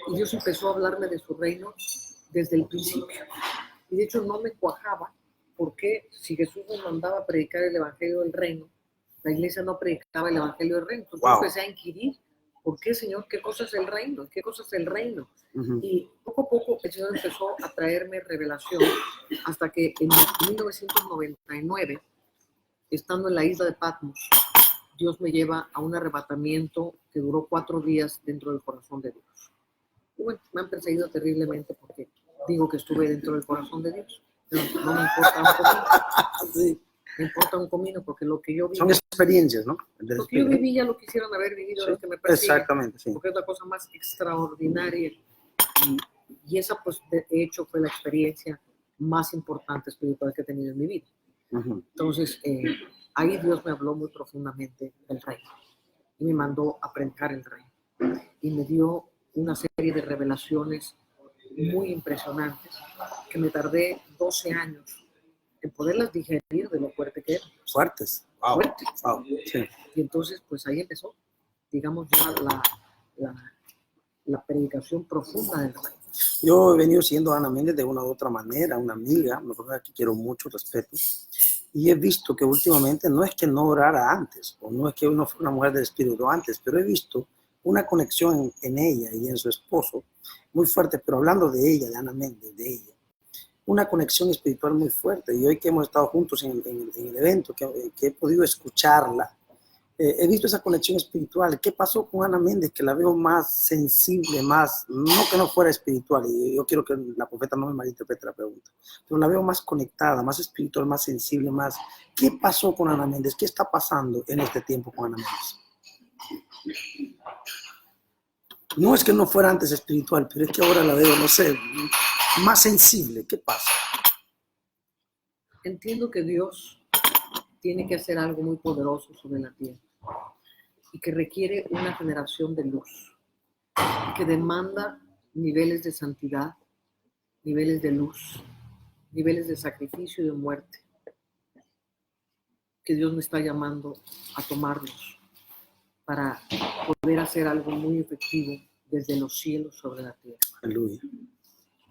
Y Dios empezó a hablarme de su reino desde el principio. Y de hecho no me cuajaba, porque si Jesús me mandaba a predicar el evangelio del reino, la iglesia no predicaba el evangelio del reino. Entonces yo empecé a inquirir, ¿por qué, Señor? ¿Qué cosa es el reino? ¿Qué cosa es el reino? Y poco a poco el Señor empezó a traerme revelación, hasta que en 1999, estando en la isla de Patmos, Dios me lleva a un arrebatamiento que duró 4 días dentro del corazón de Dios. Y bueno, me han perseguido terriblemente porque digo que estuve dentro del corazón de Dios. Pero no me importa un comino. Sí. Me importa un comino porque lo que yo viví... Son experiencias, ¿no? Lo que yo viví ya lo quisieran haber vivido los que me persiguen. Exactamente, sí. Porque es la cosa más extraordinaria. Y esa, pues, de hecho, fue la experiencia más importante espiritual que he tenido en mi vida. Entonces, ahí Dios me habló muy profundamente del reino y me mandó a predicar el reino y me dio una serie de revelaciones muy impresionantes que me tardé 12 años en poderlas digerir de lo fuerte que eran. Fuertes. Wow. Fuertes. Wow. Sí. Y entonces, pues ahí empezó, digamos, ya la predicación profunda del reino. Yo he venido siendo a Ana Méndez de una u otra manera, una amiga, una persona que quiero mucho, respeto. Y he visto que últimamente no es que no orara antes, o no es que uno fuera una mujer del espíritu antes, pero he visto una conexión en ella y en su esposo muy fuerte, pero hablando de ella, de Ana Méndez, de ella, una conexión espiritual muy fuerte. Y hoy que hemos estado juntos en el evento, que he podido escucharla, he visto esa conexión espiritual. ¿Qué pasó con Ana Méndez? Que la veo más sensible, más, no que no fuera espiritual, y yo quiero que la profeta no me malinterprete la pregunta, pero la veo más conectada, más espiritual, más sensible, más... ¿Qué pasó con Ana Méndez? ¿Qué está pasando en este tiempo con Ana Méndez? No es que no fuera antes espiritual, pero es que ahora la veo, no sé, más sensible. ¿Qué pasa? Entiendo que Dios tiene que hacer algo muy poderoso sobre la tierra y que requiere una generación de luz, que demanda niveles de santidad, niveles de luz, niveles de sacrificio y de muerte, que Dios me está llamando a tomarlos para poder hacer algo muy efectivo desde los cielos sobre la tierra. Aleluya.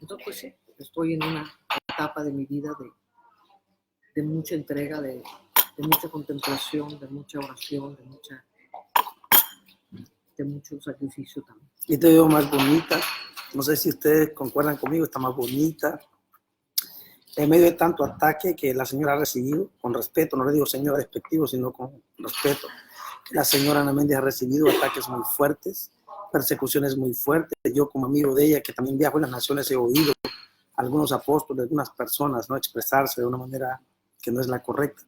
Entonces, pues sí, estoy en una etapa de mi vida de mucha entrega, de mucha contemplación, de mucha oración, de mucho sacrificio también. Y te veo más bonita. No sé si ustedes concuerdan conmigo, está más bonita. En medio de tanto ataque que la señora ha recibido, con respeto, no le digo señora despectivo, sino con respeto, la señora Ana Méndez ha recibido ataques muy fuertes, persecuciones muy fuertes. Yo como amigo de ella, que también viajo en las naciones, he oído a algunos apóstoles, algunas personas, ¿no?, expresarse de una manera que no es la correcta.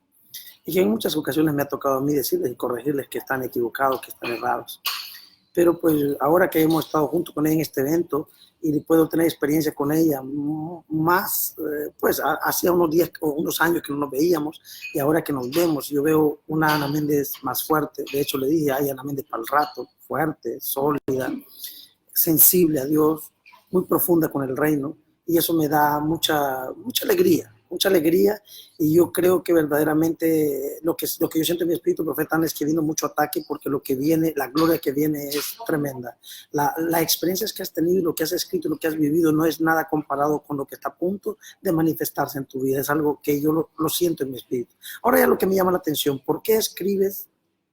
Y que en muchas ocasiones me ha tocado a mí decirles y corregirles que están equivocados, que están errados. Pero pues ahora que hemos estado junto con ella en este evento y puedo tener experiencia con ella más, pues hacía unos 10 o unos años que no nos veíamos, y ahora que nos vemos yo veo una Ana Méndez más fuerte. De hecho le dije, ay, Ana Méndez para el rato, fuerte, sólida, sensible a Dios, muy profunda con el reino, y eso me da mucha alegría, mucha alegría, y yo creo que verdaderamente lo que yo siento en mi espíritu, profeta, es que vino mucho ataque, porque lo que viene, la gloria que viene es tremenda. La experiencias que has tenido, lo que has escrito, lo que has vivido, no es nada comparado con lo que está a punto de manifestarse en tu vida. Es algo que yo lo siento en mi espíritu. Ahora ya lo que me llama la atención, ¿por qué escribes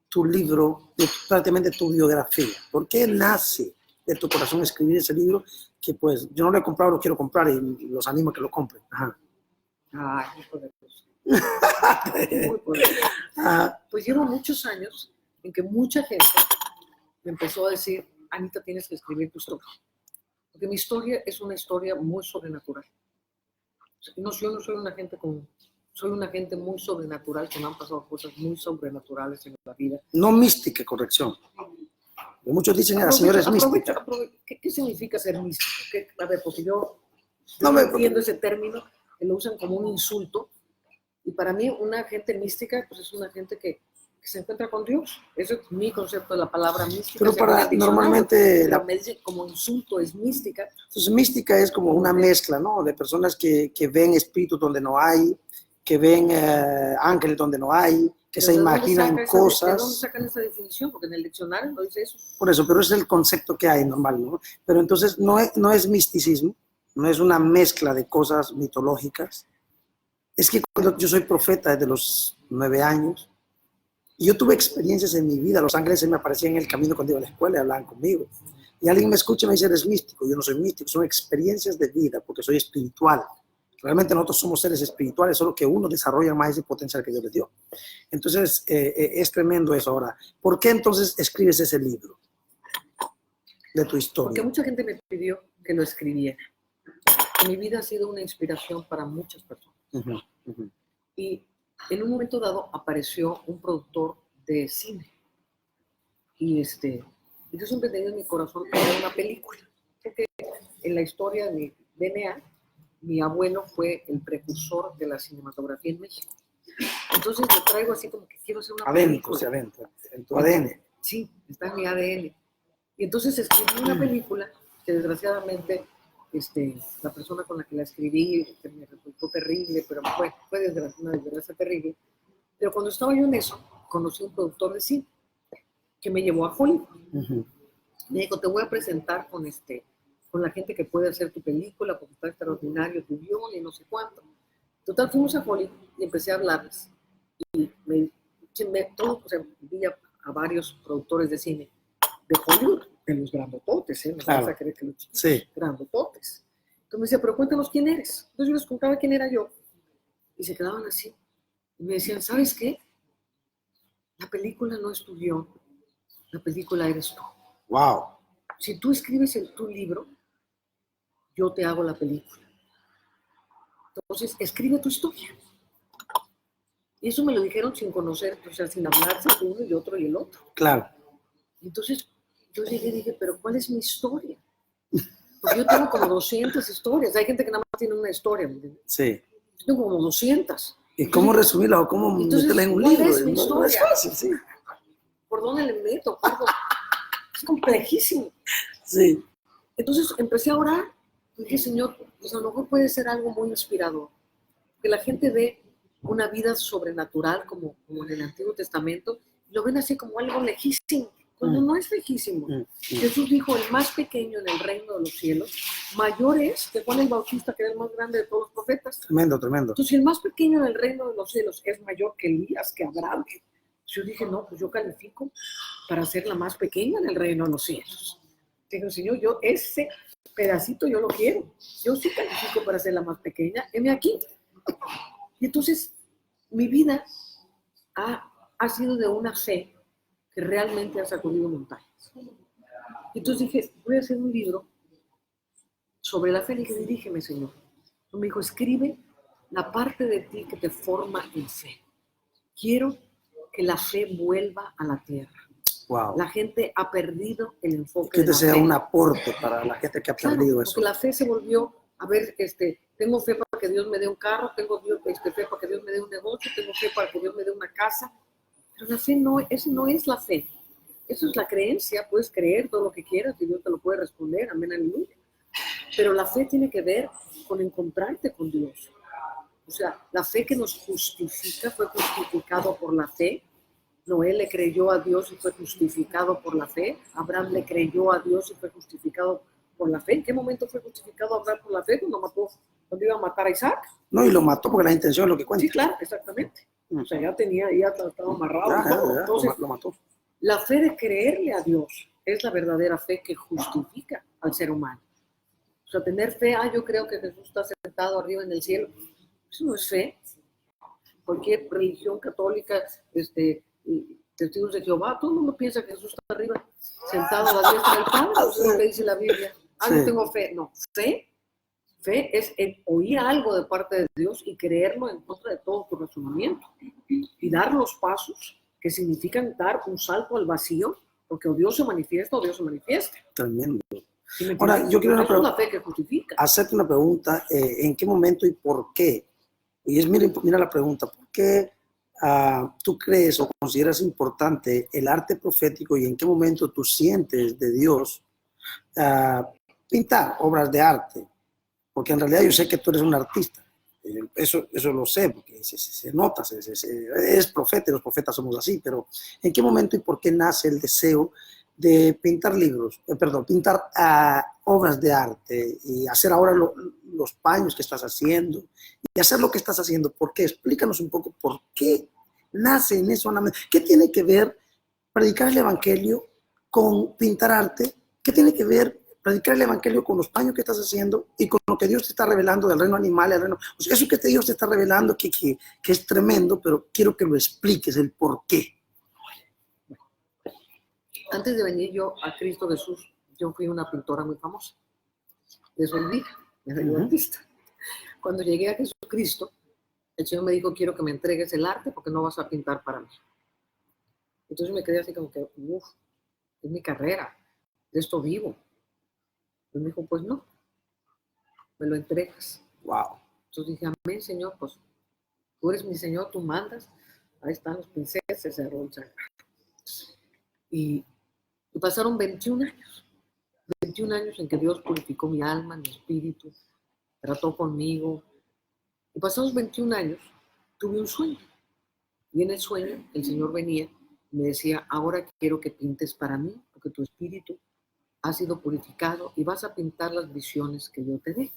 tu libro, prácticamente tu biografía? ¿Por qué nace de tu corazón escribir ese libro? Que pues yo no lo he comprado, lo quiero comprar, y los animo a que lo compren. Ajá. Ay, muy poderoso. Muy poderoso. Pues llevo muchos años en que mucha gente me empezó a decir: Anita, tienes que escribir tu historia. Porque mi historia es una historia muy sobrenatural. No, yo no soy una gente común. Soy una gente muy sobrenatural, que me han pasado cosas muy sobrenaturales en la vida. No mística, corrección. Muchos dicen que la señora es mística. ¿Qué significa ser místico? A ver, porque yo no entiendo ese término, que lo usan como un insulto. Y para mí, una gente mística, pues es una gente que se encuentra con Dios. Ese es mi concepto de la palabra mística. Pero para normalmente... Pero me dicen como insulto, es mística. Entonces, mística es como una mezcla, ¿no? De personas que ven espíritus donde no hay, que ven ángeles donde no hay, que se imaginan cosas. ¿De dónde sacan esa definición? Porque en el diccionario no dice eso. Por eso, pero es el concepto que hay normal, ¿no? Pero entonces no es misticismo, no es una mezcla de cosas mitológicas. Es que cuando yo soy profeta desde los 9 años, y yo tuve experiencias en mi vida. Los ángeles se me aparecían en el camino cuando iba a la escuela y hablaban conmigo. Y alguien me escucha y me dice: eres místico. Yo no soy místico, son experiencias de vida, porque soy espiritual. Realmente nosotros somos seres espirituales, solo que uno desarrolla más ese potencial que Dios le dio. Entonces, es tremendo eso. Ahora, ¿por qué entonces escribes ese libro de tu historia? Porque mucha gente me pidió que lo escribiera. Mi vida ha sido una inspiración para muchas personas. Y en un momento dado apareció un productor de cine. Y yo siempre he tenido en mi corazón hacer una película. Porque en la historia de DNA, mi abuelo fue el precursor de la cinematografía en México. Entonces me traigo así como que quiero hacer una película. Adentro, en tu ADN. Sí, está en mi ADN. Y entonces escribí una película que desgraciadamente la persona con la que la escribí me resultó terrible, pero fue una desgracia terrible. Pero cuando estaba yo en eso, conocí a un productor de cine que me llevó a Hollywood. Me dijo: te voy a presentar con la gente que puede hacer tu película, porque está extraordinario tu guión y no sé cuánto. Total, fuimos a Hollywood y empecé a hablarles. Y vi a varios productores de cine de Hollywood, de los grandototes, ¿eh? Claro. No vas a creer que los chicos, sí. Grandototes. Entonces me decía: pero cuéntanos quién eres. Entonces yo les contaba quién era yo. Y se quedaban así. Y me decían: ¿sabes qué? La película no es tu guión. La película eres tú. Wow. Si tú escribes tu libro, yo te hago la película. Entonces, escribe tu historia. Y eso me lo dijeron sin conocer, o sea, sin hablarse uno y otro y el otro. Claro. Entonces, yo llegué y dije: ¿pero cuál es mi historia? Porque yo tengo como 200 historias. Hay gente que nada más tiene una historia. Sí. Yo tengo como 200. ¿Y cómo resumirla o cómo meterla en un libro? ¿Cuál es mi historia? No es fácil, sí. ¿Por dónde le meto? Es complejísimo. Sí. Entonces empecé a orar. Dije: Señor, pues a lo mejor puede ser algo muy inspirador. Que la gente ve una vida sobrenatural como en el Antiguo Testamento, y lo ven así como algo lejísimo, cuando no es lejísimo. Jesús dijo: el más pequeño en el reino de los cielos, mayor es que Juan el Bautista, que era el más grande de todos los profetas. Tremendo. Entonces, si el más pequeño en el reino de los cielos es mayor que Elías, que Abraham, yo dije: no, pues yo califico para ser la más pequeña en el reino de los cielos. Dije: Señor, yo ese pedacito yo lo quiero. Yo sí califico para ser la más pequeña. Heme aquí. Y entonces, mi vida ha sido de una fe que realmente ha sacudido montañas. Entonces dije: voy a hacer un libro sobre la fe. Y dije: dirígeme, Señor. Y me dijo: escribe la parte de ti que te forma en fe. Quiero que la fe vuelva a la tierra. Wow. La gente ha perdido el enfoque Que de la sea fe. un aporte para la gente que ha perdido eso. Porque la fe se volvió, a ver, tengo fe para que Dios me dé un carro, tengo fe para que Dios me dé un negocio, tengo fe para que Dios me dé una casa. Pero la fe eso no es la fe. Eso es la creencia. Puedes creer todo lo que quieras y Dios te lo puede responder. Amén, aleluya. Pero la fe tiene que ver con encontrarte con Dios. O sea, la fe que nos justifica fue justificado por la fe. Noé le creyó a Dios y fue justificado por la fe. Abraham le creyó a Dios y fue justificado por la fe. ¿En qué momento fue justificado Abraham por la fe? Cuando iba a matar a Isaac. No, y lo mató porque la intención es lo que cuenta. Sí, claro, exactamente. O sea, ya estaba amarrado. Entonces, lo mató. La fe de creerle a Dios es la verdadera fe que justifica al ser humano. O sea, tener fe, yo creo que Jesús está sentado arriba en el cielo. Eso no es fe. Cualquier religión católica, testigos de Jehová, todo el mundo piensa que Jesús está arriba, sentado a la diestra del Padre. Eso es lo que dice la Biblia. No tengo fe. No, fe es el oír algo de parte de Dios y creerlo en contra de todo tu razonamiento. Y dar los pasos que significan dar un salto al vacío, porque o Dios se manifiesta o Dios se manifiesta. Tremendo. ¿Sí? Ahora, yo quiero es la fe que justifica. Hacerte una pregunta, ¿en qué momento y por qué? Y mira la pregunta, ¿por qué tú crees o consideras importante el arte profético y en qué momento tú sientes de Dios pintar obras de arte? Porque en realidad yo sé que tú eres un artista. Eso lo sé, porque se nota, eres profeta, y los profetas somos así, pero ¿en qué momento y por qué nace el deseo de pintar pintar obras de arte y hacer ahora los paños que estás haciendo y hacer lo que estás haciendo? ¿Por qué? Explícanos un poco por qué nace en eso. ¿Qué tiene que ver predicar el evangelio con pintar arte? ¿Qué tiene que ver predicar el evangelio con los paños que estás haciendo y con lo que Dios te está revelando del reino animal, o sea, eso que Dios te está revelando que es tremendo, pero quiero que lo expliques, el por qué. Antes de venir yo a Cristo Jesús, yo fui una pintora muy famosa. De eso olvida, me soy artista. Cuando llegué a Jesucristo, el Señor me dijo, quiero que me entregues el arte porque no vas a pintar para mí. Entonces me quedé así como que, es mi carrera, de esto vivo. Y me dijo, pues no, me lo entregas. Wow. Entonces dije, amén, Señor, pues tú eres mi Señor, tú mandas. Ahí están los pinceles, el rol sagrado. Y pasaron 21 años. 21 años en que Dios purificó mi alma, mi espíritu, trató conmigo. Y pasados 21 años, tuve un sueño. Y en el sueño, el Señor venía y me decía, ahora quiero que pintes para mí, porque tu espíritu ha sido purificado y vas a pintar las visiones que yo te dé.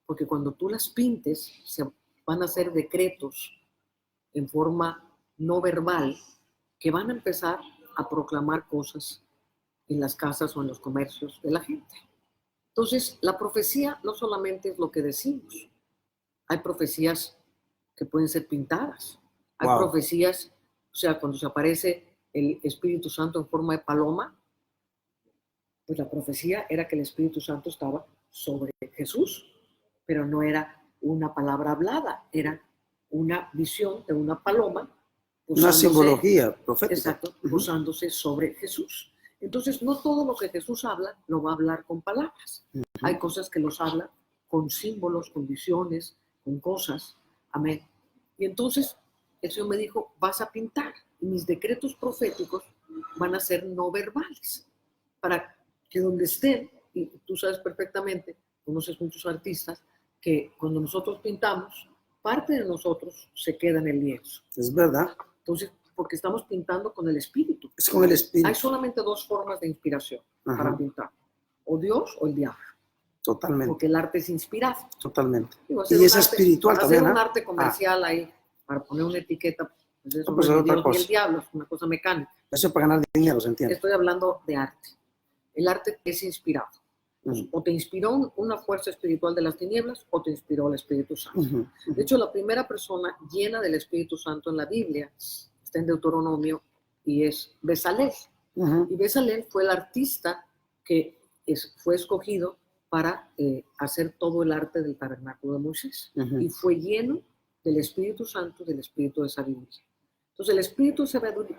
Porque cuando tú las pintes, se van a hacer decretos en forma no verbal que van a empezar a proclamar cosas en las casas o en los comercios de la gente. Entonces, la profecía no solamente es lo que decimos. Hay profecías que pueden ser pintadas. Hay profecías, o sea, cuando se aparece el Espíritu Santo en forma de paloma, pues la profecía era que el Espíritu Santo estaba sobre Jesús, pero no era una palabra hablada, era una visión de una paloma. Una simbología profética. Exacto, posándose sobre Jesús. Entonces, no todo lo que Jesús habla lo va a hablar con palabras. Hay cosas que los habla con símbolos, con visiones, con cosas. Amén. Y entonces, el Señor me dijo, vas a pintar. Y mis decretos proféticos van a ser no verbales. Para que donde estén, y tú sabes perfectamente, conoces muchos artistas, que cuando nosotros pintamos, parte de nosotros se queda en el lienzo. Es verdad. Entonces, porque estamos pintando con el espíritu. Es con el espíritu. Hay solamente dos formas de inspiración para pintar. O Dios o el diablo. Totalmente. Porque el arte es inspirado. Totalmente. Y es espiritual también. Hacer un arte comercial ahí, para poner una etiqueta, pues eso es otra cosa. Y el diablo es una cosa mecánica. Eso es para ganar dinero, ¿se entiende? Estoy hablando de arte. El arte es inspirado. O te inspiró una fuerza espiritual de las tinieblas o te inspiró el Espíritu Santo. De hecho, la primera persona llena del Espíritu Santo en la Biblia está en Deuteronomio y es Bezalel. Y Bezalel fue el artista que fue escogido para hacer todo el arte del tabernáculo de Moisés. Y fue lleno del Espíritu Santo, del Espíritu de sabiduría. Entonces, el Espíritu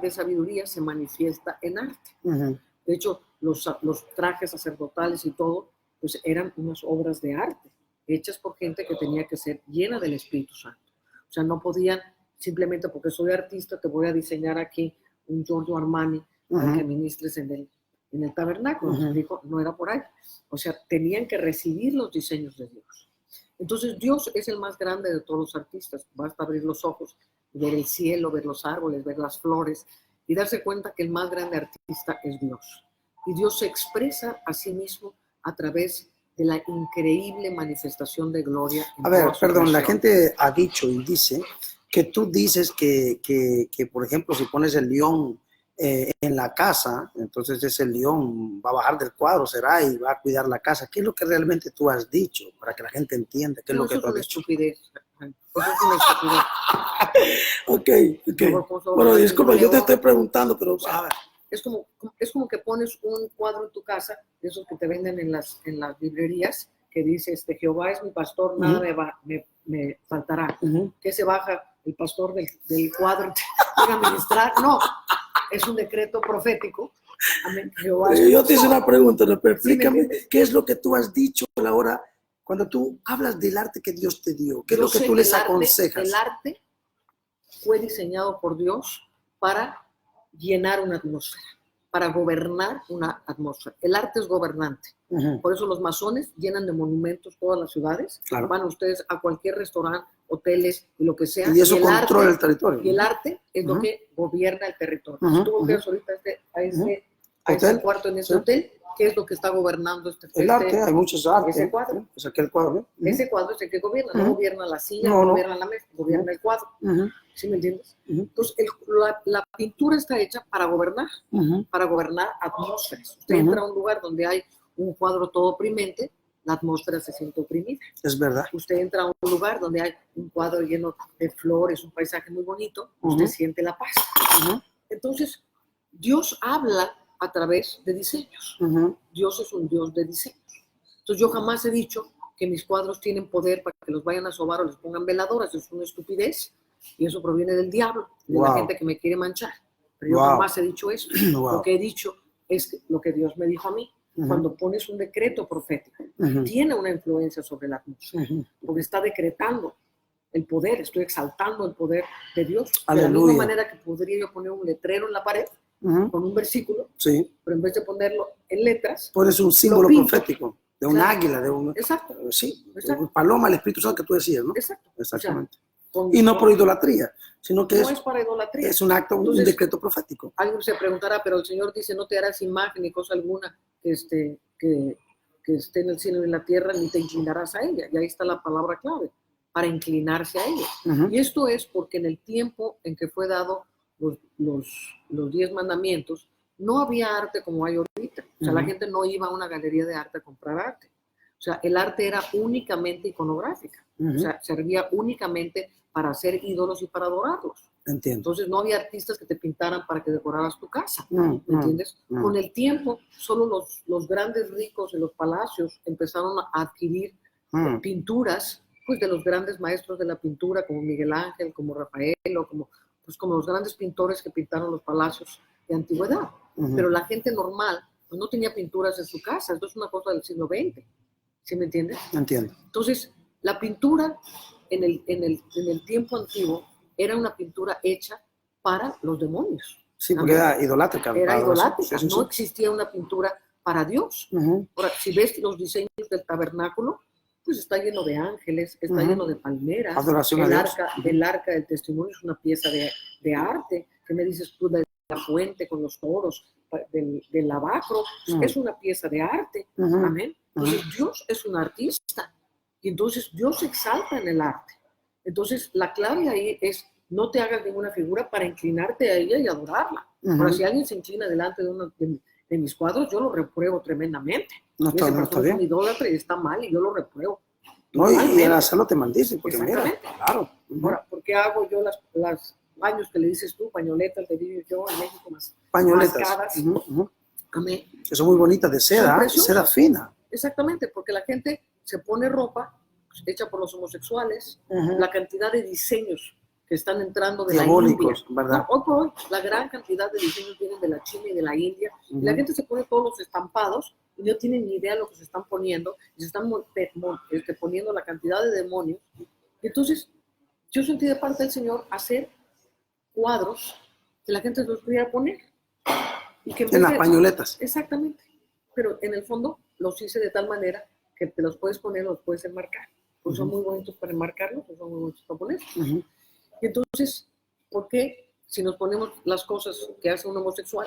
de sabiduría se manifiesta en arte. De hecho, los trajes sacerdotales y todo, pues eran unas obras de arte, hechas por gente que tenía que ser llena del Espíritu Santo. O sea, no podían, simplemente porque soy artista, te voy a diseñar aquí un Giorgio Armani para que ministres en el tabernáculo. Dijo, no era por ahí. O sea, tenían que recibir los diseños de Dios. Entonces Dios es el más grande de todos los artistas. Basta abrir los ojos, ver el cielo, ver los árboles, ver las flores y darse cuenta que el más grande artista es Dios. Y Dios se expresa a sí mismo a través de la increíble manifestación de gloria. A ver, perdón, la gente ha dicho y dice que tú dices que por ejemplo, si pones el león en la casa, entonces ese león va a bajar del cuadro, será, y va a cuidar la casa. ¿Qué es lo que realmente tú has dicho para que la gente entienda qué es lo que tú has dicho? Estupidez. Eso es una Ok, estupidez. ok. Bueno, disculpa, yo te estoy preguntando, pero a ver. Es como que pones un cuadro en tu casa, de esos que te venden en las librerías, que dice, Jehová es mi pastor, nada me faltará. Que se baja el pastor del cuadro para administrar. No, es un decreto profético. Amén. Yo te hice una pregunta, ¿no? Pero explícame, ¿qué es lo que tú has dicho a la hora cuando tú hablas del arte que Dios te dio? ¿Qué es lo que tú les aconsejas? El arte fue diseñado por Dios para llenar una atmósfera, para gobernar una atmósfera. El arte es gobernante. Por eso los masones llenan de monumentos todas las ciudades. Claro. Van ustedes a cualquier restaurante, hoteles y lo que sea. Y eso controla el territorio. Y el arte es lo que gobierna el territorio. Si tú volteas ahorita a ese cuarto en ese hotel, ¿qué es lo que está gobernando el arte? Hay muchos artes. Ese cuadro. Es aquel cuadro. Ese cuadro es el que gobierna. No gobierna la silla, no gobierna la mesa, gobierna el cuadro. ¿Sí me entiendes? Entonces, la pintura está hecha para gobernar atmósferas. Usted entra a un lugar donde hay un cuadro todo oprimente, la atmósfera se siente oprimida. Es verdad. Usted entra a un lugar donde hay un cuadro lleno de flores, un paisaje muy bonito, usted siente la paz. Entonces, Dios habla a través de diseños. Dios es un Dios de diseños. Entonces, yo jamás he dicho que mis cuadros tienen poder para que los vayan a sobar o les pongan veladoras. Es una estupidez. Y eso proviene del diablo, de la gente que me quiere manchar. Pero yo jamás he dicho eso. Lo que he dicho es lo que Dios me dijo a mí. Cuando pones un decreto profético, tiene una influencia sobre la atmósfera, porque está decretando el poder, estoy exaltando el poder de Dios. De la misma manera que podría yo poner un letrero en la pared con un versículo, pero en vez de ponerlo en letras, pones un símbolo profético de un águila, de un... Exacto. Sí, un paloma, el Espíritu Santo que tú decías, ¿no? Exacto. Exactamente. Y no por idolatría, sino que no es para idolatría. Es un acto, entonces, un decreto profético. Alguien se preguntará, pero el Señor dice, no te harás imagen ni cosa alguna que esté en el cielo y en la tierra, ni te inclinarás a ella. Y ahí está la palabra clave, para inclinarse a ella. Y esto es porque en el tiempo en que fue dado los 10 mandamientos, no había arte como hay ahorita. O sea, la gente no iba a una galería de arte a comprar arte. O sea, el arte era únicamente iconográfica. O sea, servía únicamente para hacer ídolos y para adorarlos. Entiendo. Entonces no había artistas que te pintaran para que decoraras tu casa. ¿Me entiendes? Con el tiempo, solo los grandes ricos en los palacios empezaron a adquirir pinturas pues, de los grandes maestros de la pintura, como Miguel Ángel, como Rafael, o como los grandes pintores que pintaron los palacios de antigüedad. Pero la gente normal pues, no tenía pinturas en su casa. Esto es una cosa del siglo XX. ¿Sí me entiendes? Entiendo. Entonces, la pintura en el tiempo antiguo era una pintura hecha para los demonios. Sí, porque era idolátrica. Era idolátrica. No existía una pintura para Dios. Ahora, si ves los diseños del tabernáculo, pues está lleno de ángeles, está lleno de palmeras. Adoración a Dios. El arca del testimonio es una pieza de arte. ¿Qué me dices tú de la fuente con los toros, del lavacro? Es una pieza de arte. Amén. Entonces, Dios es un artista. Y entonces Dios se exalta en el arte. Entonces, la clave ahí es no te hagas ninguna figura para inclinarte a ella y adorarla. Ahora, si alguien se inclina delante de mis cuadros, yo lo repruebo tremendamente. No está bien. Es un idólatra y está mal y yo lo repruebo. No, y al hacerlo te maldice, porque mira, claro. Ahora, ¿por qué hago yo las baños que le dices tú, pañoletas, le digo yo en México pañoletas. Mascadas? Amén. Que son muy bonitas, de seda, seda fina. Exactamente, porque la gente se pone ropa hecha por los homosexuales, la cantidad de diseños que están entrando de diabólicos, la India. ¿verdad? No, hoy por hoy, la gran cantidad de diseños vienen de la China y de la India. Y la gente se pone todos los estampados y no tienen ni idea de lo que se están poniendo. Y se están poniendo la cantidad de demonios. Y entonces, yo sentí de parte del Señor hacer cuadros que la gente los pudiera poner. Y que en las pañoletas. Exactamente. Pero en el fondo los hice de tal manera que te los puedes poner, los puedes enmarcar. pues son muy bonitos para enmarcarlos, pues son muy bonitos para poner. Y entonces, ¿por qué si nos ponemos las cosas que hace un homosexual,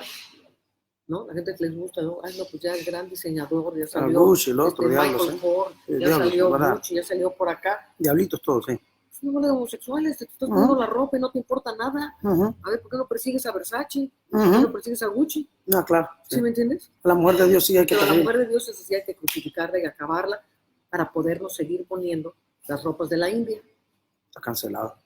¿no? La gente que les gusta, ¿no? Ay, no, pues ya el gran diseñador, ya salió Gucci, el otro, Michael Kors, ya salió Gucci, ya salió por acá. Diablitos todos, sí. Es una bola de homosexuales, te estás poniendo la ropa y no te importa nada. A ver, ¿por qué no persigues a Versace? ¿Por qué no persigues a Gucci? No, claro. ¿Sí me entiendes? La mujer de Dios sí hay que Pero la mujer de Dios sí hay que crucificarla y acabarla para podernos seguir poniendo las ropas de la India. Está cancelado.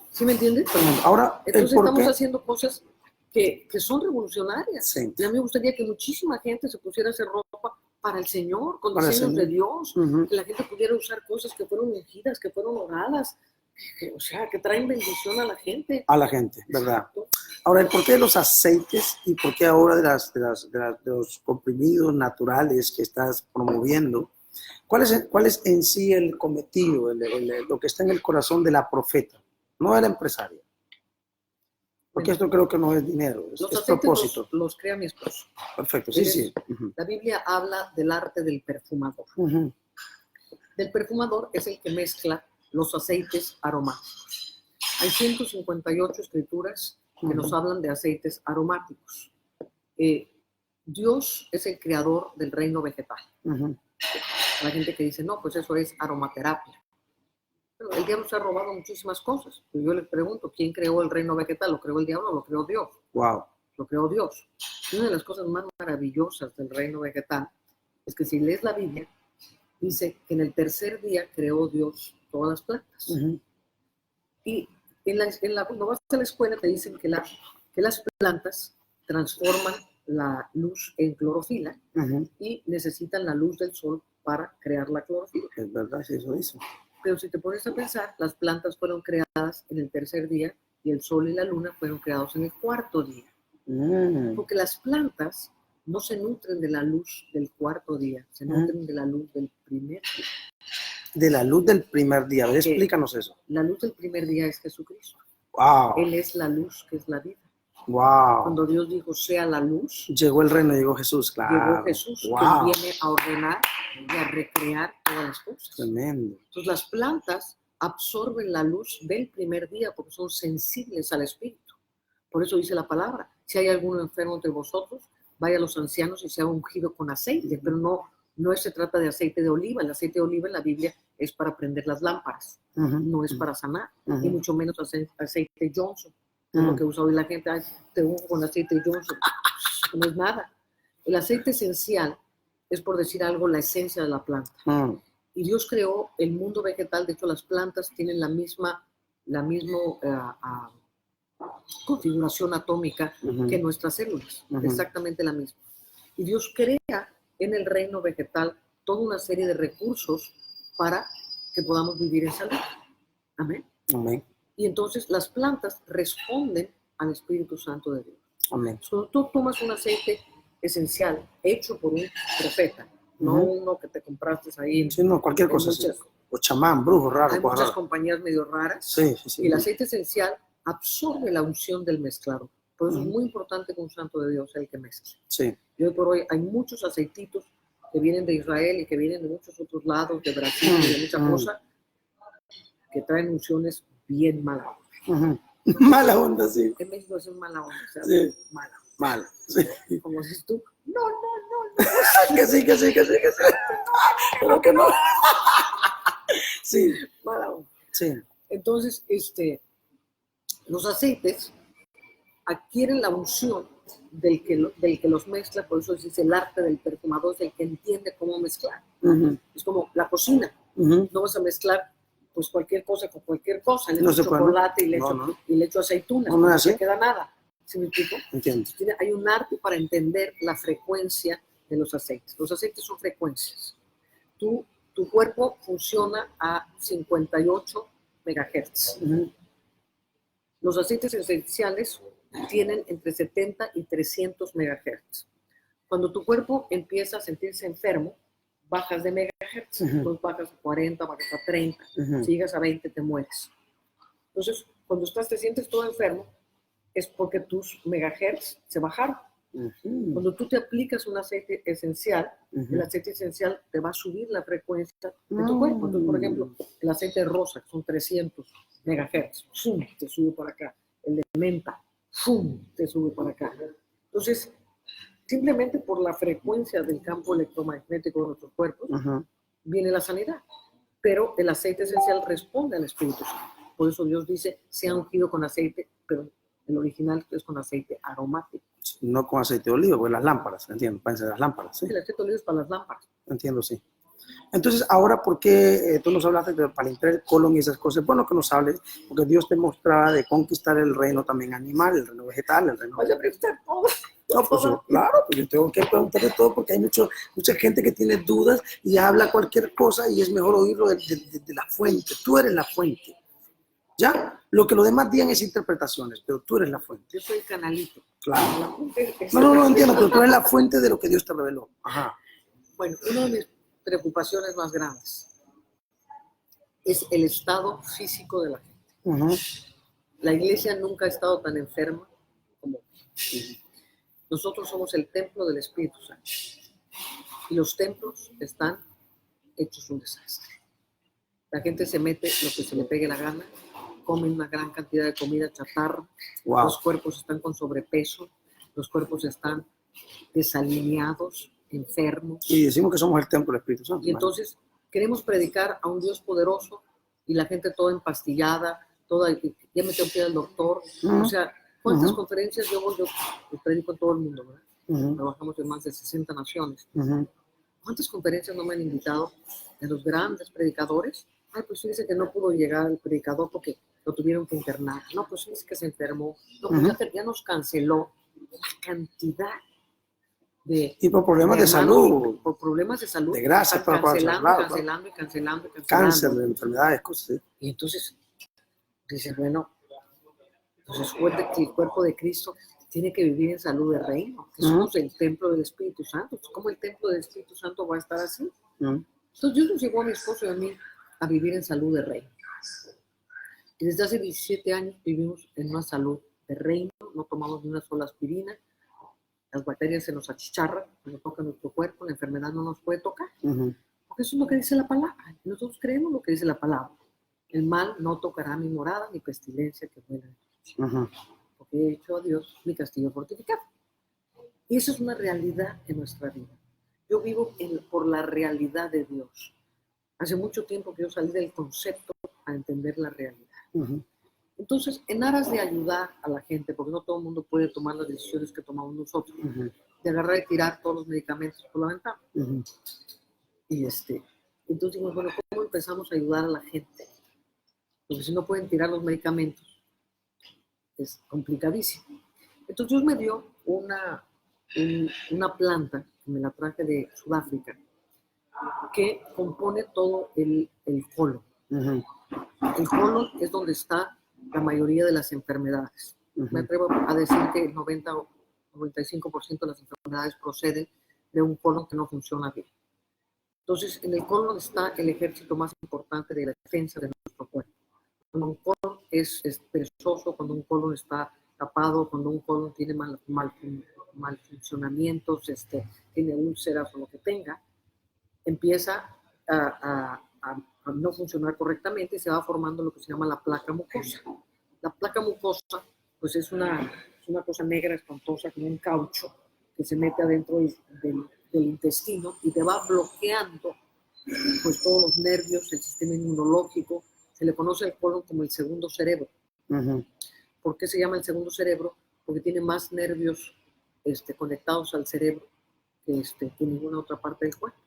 ¿Sí me entiendes? Ahora, entonces estamos haciendo cosas que son revolucionarias. Sí. Y a mí me gustaría que muchísima gente se pusiera a hacer ropa para el Señor, con diseños de Dios, que la gente pudiera usar cosas que fueron ungidas, que fueron oradas, o sea, que traen bendición a la gente. A la gente, ¿verdad? Ahora, el porqué de los aceites y por qué ahora de los comprimidos naturales que estás promoviendo, ¿cuál es en sí el cometido, lo que está en el corazón de la profeta, no de la empresaria? Porque esto creo que no es dinero, es propósito. Los crea mi esposo. Perfecto, sí, sí. La Biblia habla del arte del perfumador. El perfumador es el que mezcla los aceites aromáticos. Hay 158 escrituras que nos hablan de aceites aromáticos. Dios es el creador del reino vegetal. La gente que dice, no, pues eso es aromaterapia. Pero el diablo se ha robado muchísimas cosas. Pero yo les pregunto, ¿quién creó el reino vegetal? ¿Lo creó el diablo o lo creó Dios? Wow. Lo creó Dios. Y una de las cosas más maravillosas del reino vegetal es que si lees la Biblia, dice que en el tercer día creó Dios todas las plantas. Y cuando vas a la escuela te dicen que las plantas transforman la luz en clorofila y necesitan la luz del sol para crear la clorofila. Es verdad, sí, eso dice. Pero si te pones a pensar, las plantas fueron creadas en el tercer día y el sol y la luna fueron creados en el cuarto día. Porque las plantas no se nutren de la luz del cuarto día, se nutren de la luz del primer día. De la luz del primer día. A ver, explícanos eso. La luz del primer día es Jesucristo. Wow. Él es la luz que es la vida. Wow. Cuando Dios dijo, sea la luz. Llegó el reino, llegó Jesús, claro. Llegó Jesús, que viene a ordenar y a recrear todas las cosas. Tremendo. Entonces las plantas absorben la luz del primer día porque son sensibles al Espíritu. Por eso dice la palabra, si hay algún enfermo entre vosotros, vaya a los ancianos y sea ungido con aceite, pero no se trata de aceite de oliva. El aceite de oliva en la Biblia es para prender las lámparas, no es para sanar, y mucho menos aceite Johnson. Es lo que usa hoy la gente, te ungo con aceite Johnson. No es nada. El aceite esencial es, por decir algo, la esencia de la planta. Y Dios creó el mundo vegetal. De hecho, las plantas tienen la misma configuración atómica que nuestras células, exactamente la misma. Y Dios crea en el reino vegetal toda una serie de recursos para que podamos vivir en salud. Amén. Amén. Y entonces las plantas responden al Espíritu Santo de Dios. Amén. Cuando tú tomas un aceite esencial hecho por un profeta, no uno que te compraste ahí. Sí, no, cualquier cosa. O chamán, brujo raro. Hay muchas compañías medio raras. Sí. Y el aceite esencial absorbe la unción del mezclado. Por eso es muy importante que un santo de Dios sea el que mezcle. Sí. Y hoy por hoy hay muchos aceititos que vienen de Israel y que vienen de muchos otros lados, de Brasil y de mucha cosa, que traen unciones bien mala onda. Mala onda, sí. En México es mala onda, o sea, sí. Mala. Sí. Como dices tú, no. que sí. Pero que no. Sí. Mala onda. Sí. Entonces, los aceites adquieren la unción del que los mezcla, por eso dice el arte del perfumador, es el que entiende cómo mezclar. Es como la cocina. No vas a mezclar pues cualquier cosa con cualquier cosa. Le echo chocolate y le echo aceitunas. No se queda nada. ¿Sí me explico? Entiendo. Hay un arte para entender la frecuencia de los aceites. Los aceites son frecuencias. Tu cuerpo funciona a 58 megahertz. Los aceites esenciales tienen entre 70 y 300 megahertz. Cuando tu cuerpo empieza a sentirse enfermo, bajas de megahertz, entonces bajas a 40, bajas a 30, si llegas a 20 te mueres. Entonces, cuando te sientes todo enfermo, es porque tus megahertz se bajaron. Cuando tú te aplicas un aceite esencial, el aceite esencial te va a subir la frecuencia de tu cuerpo. Entonces, por ejemplo, el aceite rosa, que son 300 megahertz, ¡fum!, te sube por acá. El de menta, ¡fum!, te sube por acá. Entonces, simplemente por la frecuencia del campo electromagnético de nuestros cuerpos, viene la sanidad. Pero el aceite esencial responde al Espíritu Santo. Por eso Dios dice, sea ungido con aceite, pero el original es con aceite aromático. No con aceite de oliva, porque las lámparas, entiendo, pueden ser las lámparas, ¿sí? El aceite de oliva es para las lámparas. Entiendo, sí. Entonces, ahora, ¿por qué tú nos hablaste de para limpiar el colon y esas cosas? Bueno, que nos hables, porque Dios te mostraba de conquistar el reino también animal, el reino vegetal, el reino... Vaya a preguntar todo. No, pues claro, pues yo tengo que preguntar de todo porque hay mucha gente que tiene dudas y habla cualquier cosa y es mejor oírlo de la fuente. Tú eres la fuente. ¿Ya? Lo que los demás digan es interpretaciones, pero tú eres la fuente. Yo soy el canalito. Claro. No entiendo, pero tú eres la fuente de lo que Dios te reveló. Ajá. Bueno, una de mis preocupaciones más grandes es el estado físico de la gente. La iglesia nunca ha estado tan enferma como hoy. Nosotros somos el templo del Espíritu Santo. Y los templos están hechos un desastre. La gente se mete lo que se le pegue la gana, come una gran cantidad de comida chatarra, los cuerpos están con sobrepeso, los cuerpos están desalineados, enfermos. Y decimos que somos el templo del Espíritu Santo. Y entonces queremos predicar a un Dios poderoso y la gente toda empastillada, toda, ya me tengo que ir al doctor. O sea, ¿cuántas conferencias yo predico en todo el mundo, ¿verdad? Trabajamos en más de 60 naciones. ¿Cuántas conferencias no me han invitado de los grandes predicadores? Ay, pues dice que no pudo llegar el predicador porque lo tuvieron que internar. No, pues dice que se enfermó. No, pues ya nos canceló. La cantidad de... Y por problemas de salud. Por problemas de salud. De grasa. Cancelando. Cáncer, de enfermedades, cosas así. Y entonces, dices, bueno, entonces el cuerpo de Cristo tiene que vivir en salud de reino, que somos el templo del Espíritu Santo. ¿Cómo el templo del Espíritu Santo va a estar así? Entonces Dios nos llevó a mi esposo y a mí a vivir en salud de reino. Y desde hace 17 años vivimos en una salud de reino, no tomamos ni una sola aspirina, las bacterias se nos achicharran, nos toca nuestro cuerpo, la enfermedad no nos puede tocar, porque eso es lo que dice la palabra. Nosotros creemos lo que dice la palabra. El mal no tocará mi morada, ni pestilencia que vuela de noche. Porque he hecho a Dios mi castillo fortificado. Y eso es una realidad en nuestra vida. Yo vivo por la realidad de Dios. Hace mucho tiempo que yo salí del concepto a entender la realidad. Entonces, en aras de ayudar a la gente, porque no todo el mundo puede tomar las decisiones que tomamos nosotros, de agarrar y tirar todos los medicamentos por la ventana. Y entonces dijimos, bueno, ¿cómo empezamos a ayudar a la gente? Porque si no pueden tirar los medicamentos, es complicadísimo. Entonces Dios me dio una planta, que me la traje de Sudáfrica, que compone todo el colon. El colon es donde está la mayoría de las enfermedades. Me atrevo a decir que el 90 o 95% de las enfermedades proceden de un colon que no funciona bien. Entonces, en el colon está el ejército más importante de la defensa de nuestro cuerpo. Cuando un colon es perezoso, cuando un colon está tapado, cuando un colon tiene mal funcionamientos, tiene úlceras o lo que tenga, empieza a no funcionar correctamente y se va formando lo que se llama la placa mucosa. La placa mucosa, pues es una cosa negra espantosa, como un caucho que se mete adentro del intestino y te va bloqueando pues todos los nervios, el sistema inmunológico. Se le conoce al colon como el segundo cerebro. ¿Por qué se llama el segundo cerebro? Porque tiene más nervios conectados al cerebro que ninguna otra parte del cuerpo.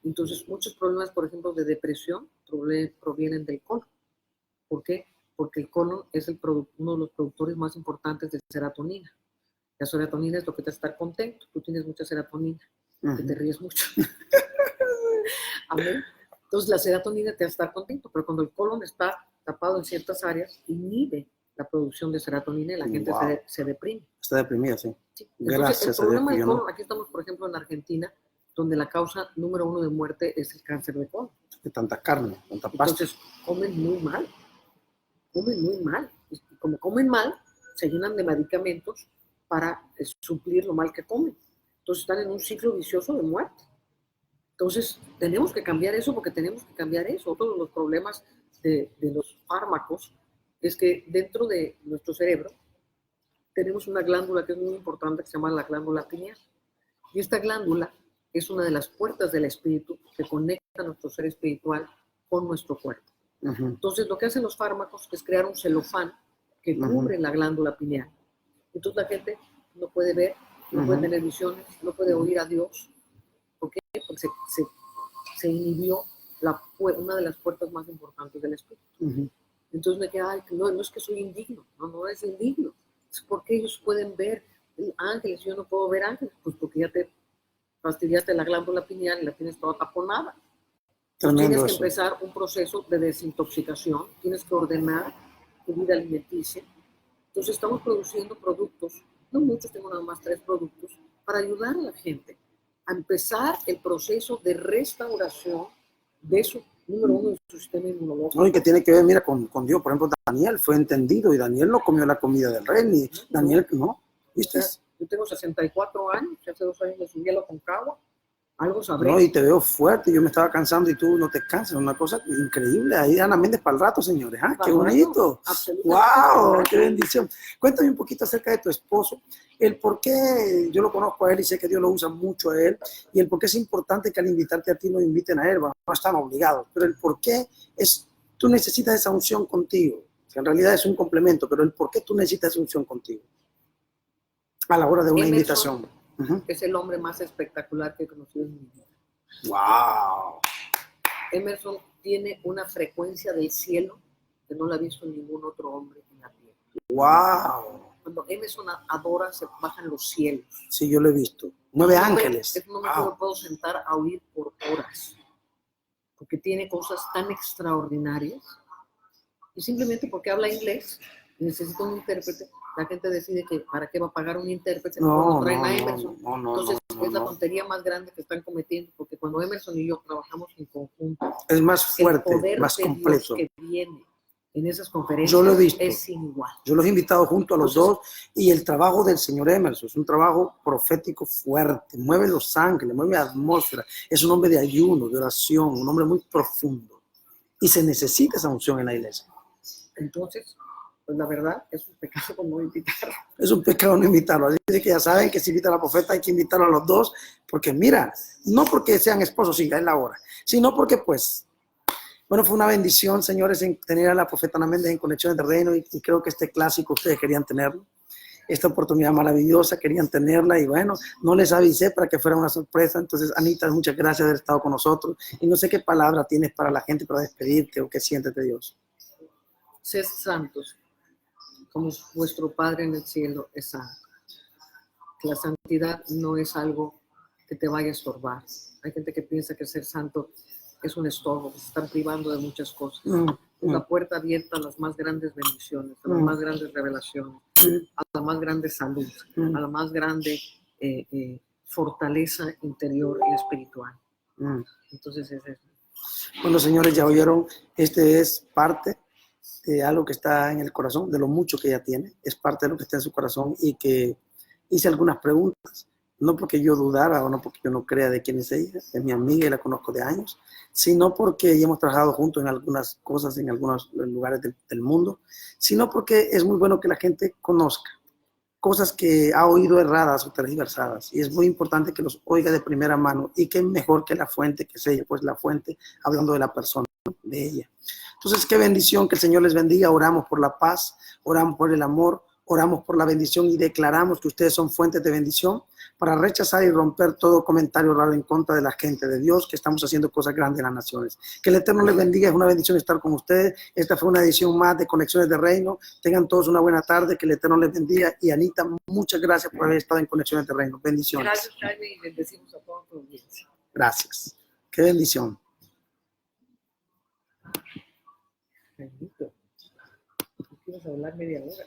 Entonces, muchos problemas, por ejemplo, de depresión provienen del colon. ¿Por qué? Porque el colon es uno de los productores más importantes de serotonina. La serotonina es lo que te hace estar contento. Tú tienes mucha serotonina, que te ríes mucho. Amén. Entonces, la serotonina te hace estar contento, pero cuando el colon está tapado en ciertas áreas, inhibe la producción de serotonina y la gente se deprime. Está deprimida, sí. Entonces, gracias, el problema del colon, aquí estamos, por ejemplo, en Argentina, donde la causa número 1 de muerte es el cáncer de colon. De tanta carne, tanta pasta. Entonces, comen muy mal. Y como comen mal, se llenan de medicamentos para suplir lo mal que comen. Entonces están en un ciclo vicioso de muerte. Entonces tenemos que cambiar eso porque tenemos que cambiar eso. Todos los problemas de los fármacos es que dentro de nuestro cerebro tenemos una glándula que es muy importante que se llama la glándula pineal. Y esta glándula es una de las puertas del espíritu que conecta nuestro ser espiritual con nuestro cuerpo. Entonces lo que hacen los fármacos es crear un celofán que cubre la glándula pineal. Entonces la gente no puede ver, no puede tener visiones, no puede oír a Dios. ¿Por qué? Porque se inhibió una de las puertas más importantes del espíritu. Entonces me queda, no es que soy indigno, no es indigno. Es porque ellos pueden ver ángeles, yo no puedo ver ángeles, pues porque ya te fastidiaste la glándula pineal y la tienes toda taponada. Tienes que empezar un proceso de desintoxicación, tienes que ordenar tu vida alimenticia. Entonces estamos produciendo productos, no muchos, tengo nada más 3 productos, para ayudar a la gente a empezar el proceso de restauración de su, número 1, de su sistema inmunológico. No, y que tiene que ver, mira, con Dios. Por ejemplo, Daniel fue entendido y Daniel no comió la comida del rey, ni Daniel, ¿no? ¿Viste? Yo tengo 64 años, hace 2 años me subí a la Concagua, algo sabré. No, y te veo fuerte, yo me estaba cansando y tú no te cansas, una cosa increíble. Ahí Ana Méndez para el rato, señores. ¡Ah, qué bonito! ¡Wow! ¡Qué bendición! Cuéntame un poquito acerca de tu esposo, el por qué yo lo conozco a él y sé que Dios lo usa mucho a él, y el por qué es importante que al invitarte a ti lo inviten a él. Bueno, no están obligados, pero el por qué es, tú necesitas esa unción contigo, que en realidad es un complemento, pero el por qué tú necesitas esa unción contigo a la hora de una invitación. Es el hombre más espectacular que he conocido en mi vida. ¡Wow! Emerson tiene una frecuencia del cielo que no la ha visto ningún otro hombre en la tierra. ¡Wow! Cuando Emerson adora, se bajan los cielos. Sí, yo lo he visto. 9 ángeles. Es un hombre que me puedo sentar a oír por horas, porque tiene cosas tan extraordinarias. Y simplemente porque habla inglés, necesita un intérprete. La gente decide que para qué va a pagar un intérprete cuando traen a Emerson. Entonces es la tontería más grande que están cometiendo, porque cuando Emerson y yo trabajamos en conjunto, es más fuerte, el poder más de completo. Dios que viene en esas conferencias yo lo he visto. Es sin igual. Yo los he invitado junto a los dos, y el trabajo del señor Emerson es un trabajo profético fuerte, mueve los ángeles, mueve la atmósfera, es un hombre de ayuno, de oración, un hombre muy profundo, y se necesita esa unción en la iglesia. Entonces, pues la verdad, es un pecado no invitarlo. Es un pecado no invitarlo. Así que ya saben que si invita a la profeta hay que invitarlo a los dos, porque mira, no porque sean esposos, sí, ya es la hora, sino porque pues, bueno, fue una bendición, señores, en tener a la profeta Ana Méndez en Conexiones de Reino, y creo que este clásico ustedes querían tenerlo. Esta oportunidad maravillosa, querían tenerla, y bueno, no les avisé para que fuera una sorpresa. Entonces, Anita, muchas gracias de haber estado con nosotros, y no sé qué palabra tienes para la gente para despedirte o qué sientes de Dios. Sed santos, como vuestro Padre en el cielo es santo. La santidad no es algo que te vaya a estorbar. Hay gente que piensa que ser santo es un estorbo, que se están privando de muchas cosas. Es la puerta abierta a las más grandes bendiciones, a las más grandes revelaciones, a la más grande salud, a la más grande fortaleza interior y espiritual. Entonces es eso. Bueno, señores, ya oyeron, este es parte de algo que está en el corazón, de lo mucho que ella tiene, es parte de lo que está en su corazón, y que hice algunas preguntas, no porque yo dudara o no porque yo no crea de quién es ella, es mi amiga y la conozco de años, sino porque ya hemos trabajado juntos en algunas cosas, en algunos lugares del mundo, sino porque es muy bueno que la gente conozca cosas que ha oído erradas o tergiversadas, y es muy importante que los oiga de primera mano, y que mejor que la fuente, que es ella, pues la fuente hablando de la persona, de ella. Entonces, qué bendición, que el Señor les bendiga. Oramos por la paz, oramos por el amor, oramos por la bendición, y declaramos que ustedes son fuentes de bendición, para rechazar y romper todo comentario raro en contra de la gente de Dios, que estamos haciendo cosas grandes en las naciones. Que el Eterno les bendiga, es una bendición estar con ustedes. Esta fue una edición más de Conexiones de Reino. Tengan todos una buena tarde, que el Eterno les bendiga. Y Anita, muchas gracias por haber estado en Conexiones de Reino. Bendiciones. Gracias, Jaime, y bendecimos a toda tu audiencia. Gracias. Qué bendición. Bendito. ¿Quieres hablar media hora?